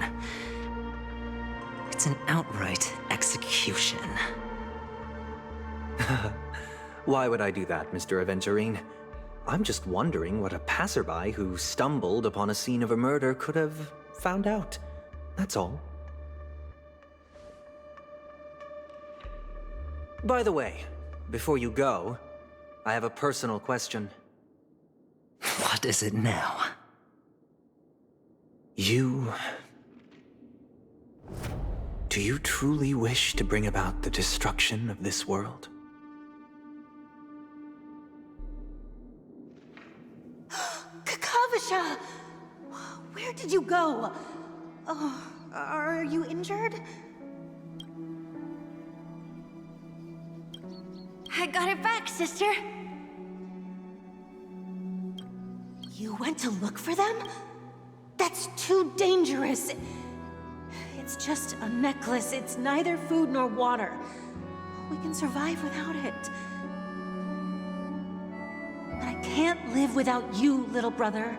It's an outright execution. Why would I do that, Mr. Aventurine? I'm just wondering what a passerby who stumbled upon a scene of a murder could have found out. That's all. By the way, before you go, I have a personal question. What is it now? Do you truly wish to bring about the destruction of this world? Kakavasha! Where did you go? Oh, are you injured? I got it back, sister. You went to look for them? That's too dangerous. It's just a necklace. It's neither food nor water. We can survive without it. But I can't live without you, little brother.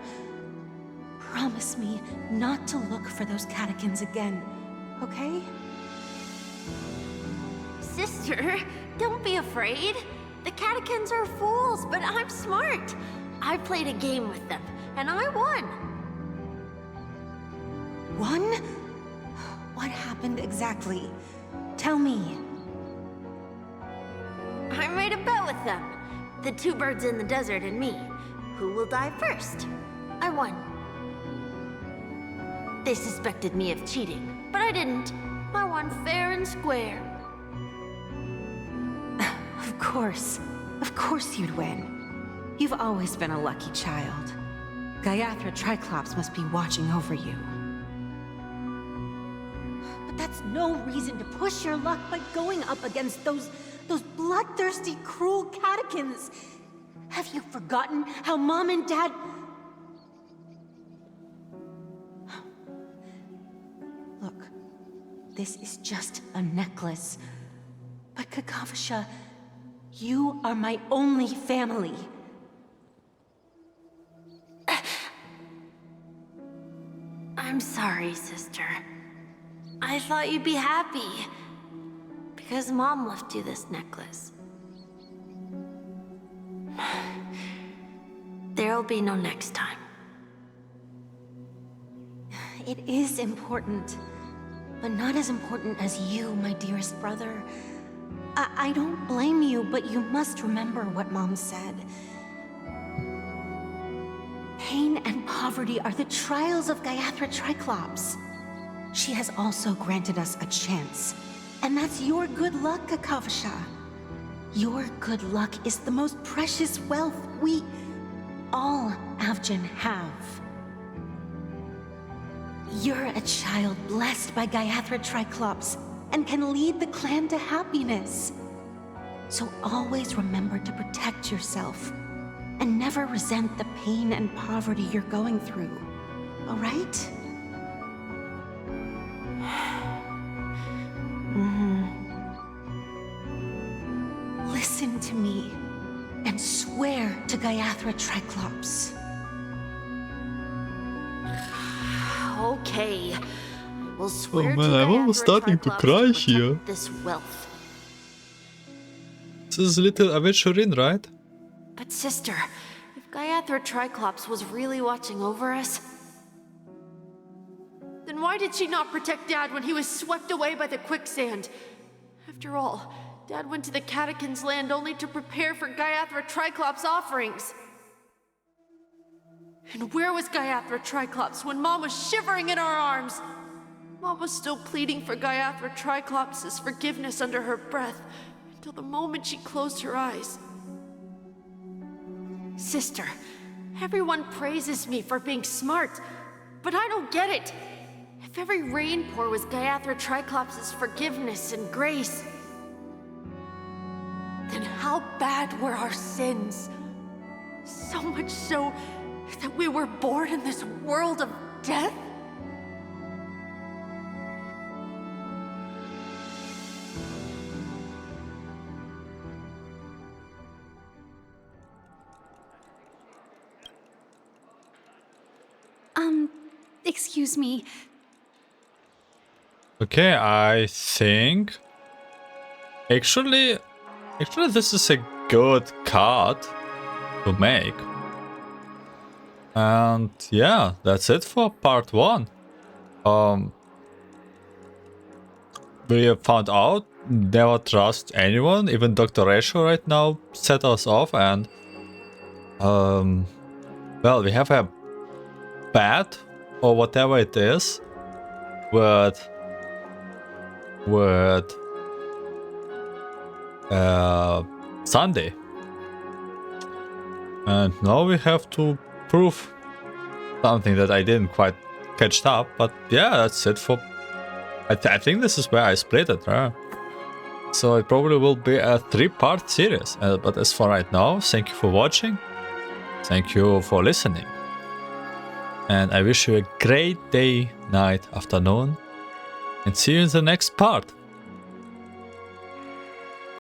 Promise me not to look for those catechins again, okay? Sister, don't be afraid. The catechins are fools, but I'm smart. I played a game with them, and I won. Won? What happened exactly? Tell me. I made a bet with them. The two birds in the desert and me. Who will die first? I won. They suspected me of cheating, but I didn't. I won fair and square. Of course. Of course you'd win. You've always been a lucky child. Gaiathra Triclops must be watching over you. But that's no reason to push your luck by going up against those bloodthirsty, cruel catechins. Have you forgotten how Mom and Dad... Look, this is just a necklace. But Kakavasha, you are my only family. I'm sorry, sister. I thought you'd be happy. Because Mom left you this necklace. There'll be no next time. It is important, but not as important as you, my dearest brother. I don't blame you, but you must remember what Mom said. Pain and poverty are the trials of Gaiathra Triclops. She has also granted us a chance, and that's your good luck, Kakavasha. Your good luck is the most precious wealth we, all Avgin, have. You're a child blessed by Gaiathra Triclops and can lead the clan to happiness. So always remember to protect yourself and never resent the pain and poverty you're going through, all right? Listen to me and swear to Gaiathra Triclops. Okay. We'll swear man, to I'm almost starting to cry here. This wealth. This is little Aventurine, right? But sister, if Gaiathra Triclops was really watching over us, then why did she not protect Dad when he was swept away by the quicksand? After all, Dad went to the Catechins' land only to prepare for Gaiathra Triclops' offerings. And where was Gaiathra Triclops when Mom was shivering in our arms? Mom was still pleading for Gaiathra Triclops' forgiveness under her breath until the moment she closed her eyes. Sister, everyone praises me for being smart, but I don't get it. If every rain pour was Gaiathra Triclops' forgiveness and grace, then how bad were our sins? So much so that we were born in this world of death? Excuse me. Okay, I think... Actually, this is a good card to make. And yeah, that's it for part 1. We have found out never trust anyone, even Dr.Ration right now set us off, and well, we have a bad or whatever it is with Sunday. And now we have to prove something that I didn't quite catch up, but yeah, that's it for... I think this is where I split it, right? So it probably will be a 3-part series, but as for right now, thank you for watching, thank you for listening, and I wish you a great day, night, afternoon, and see you in the next part.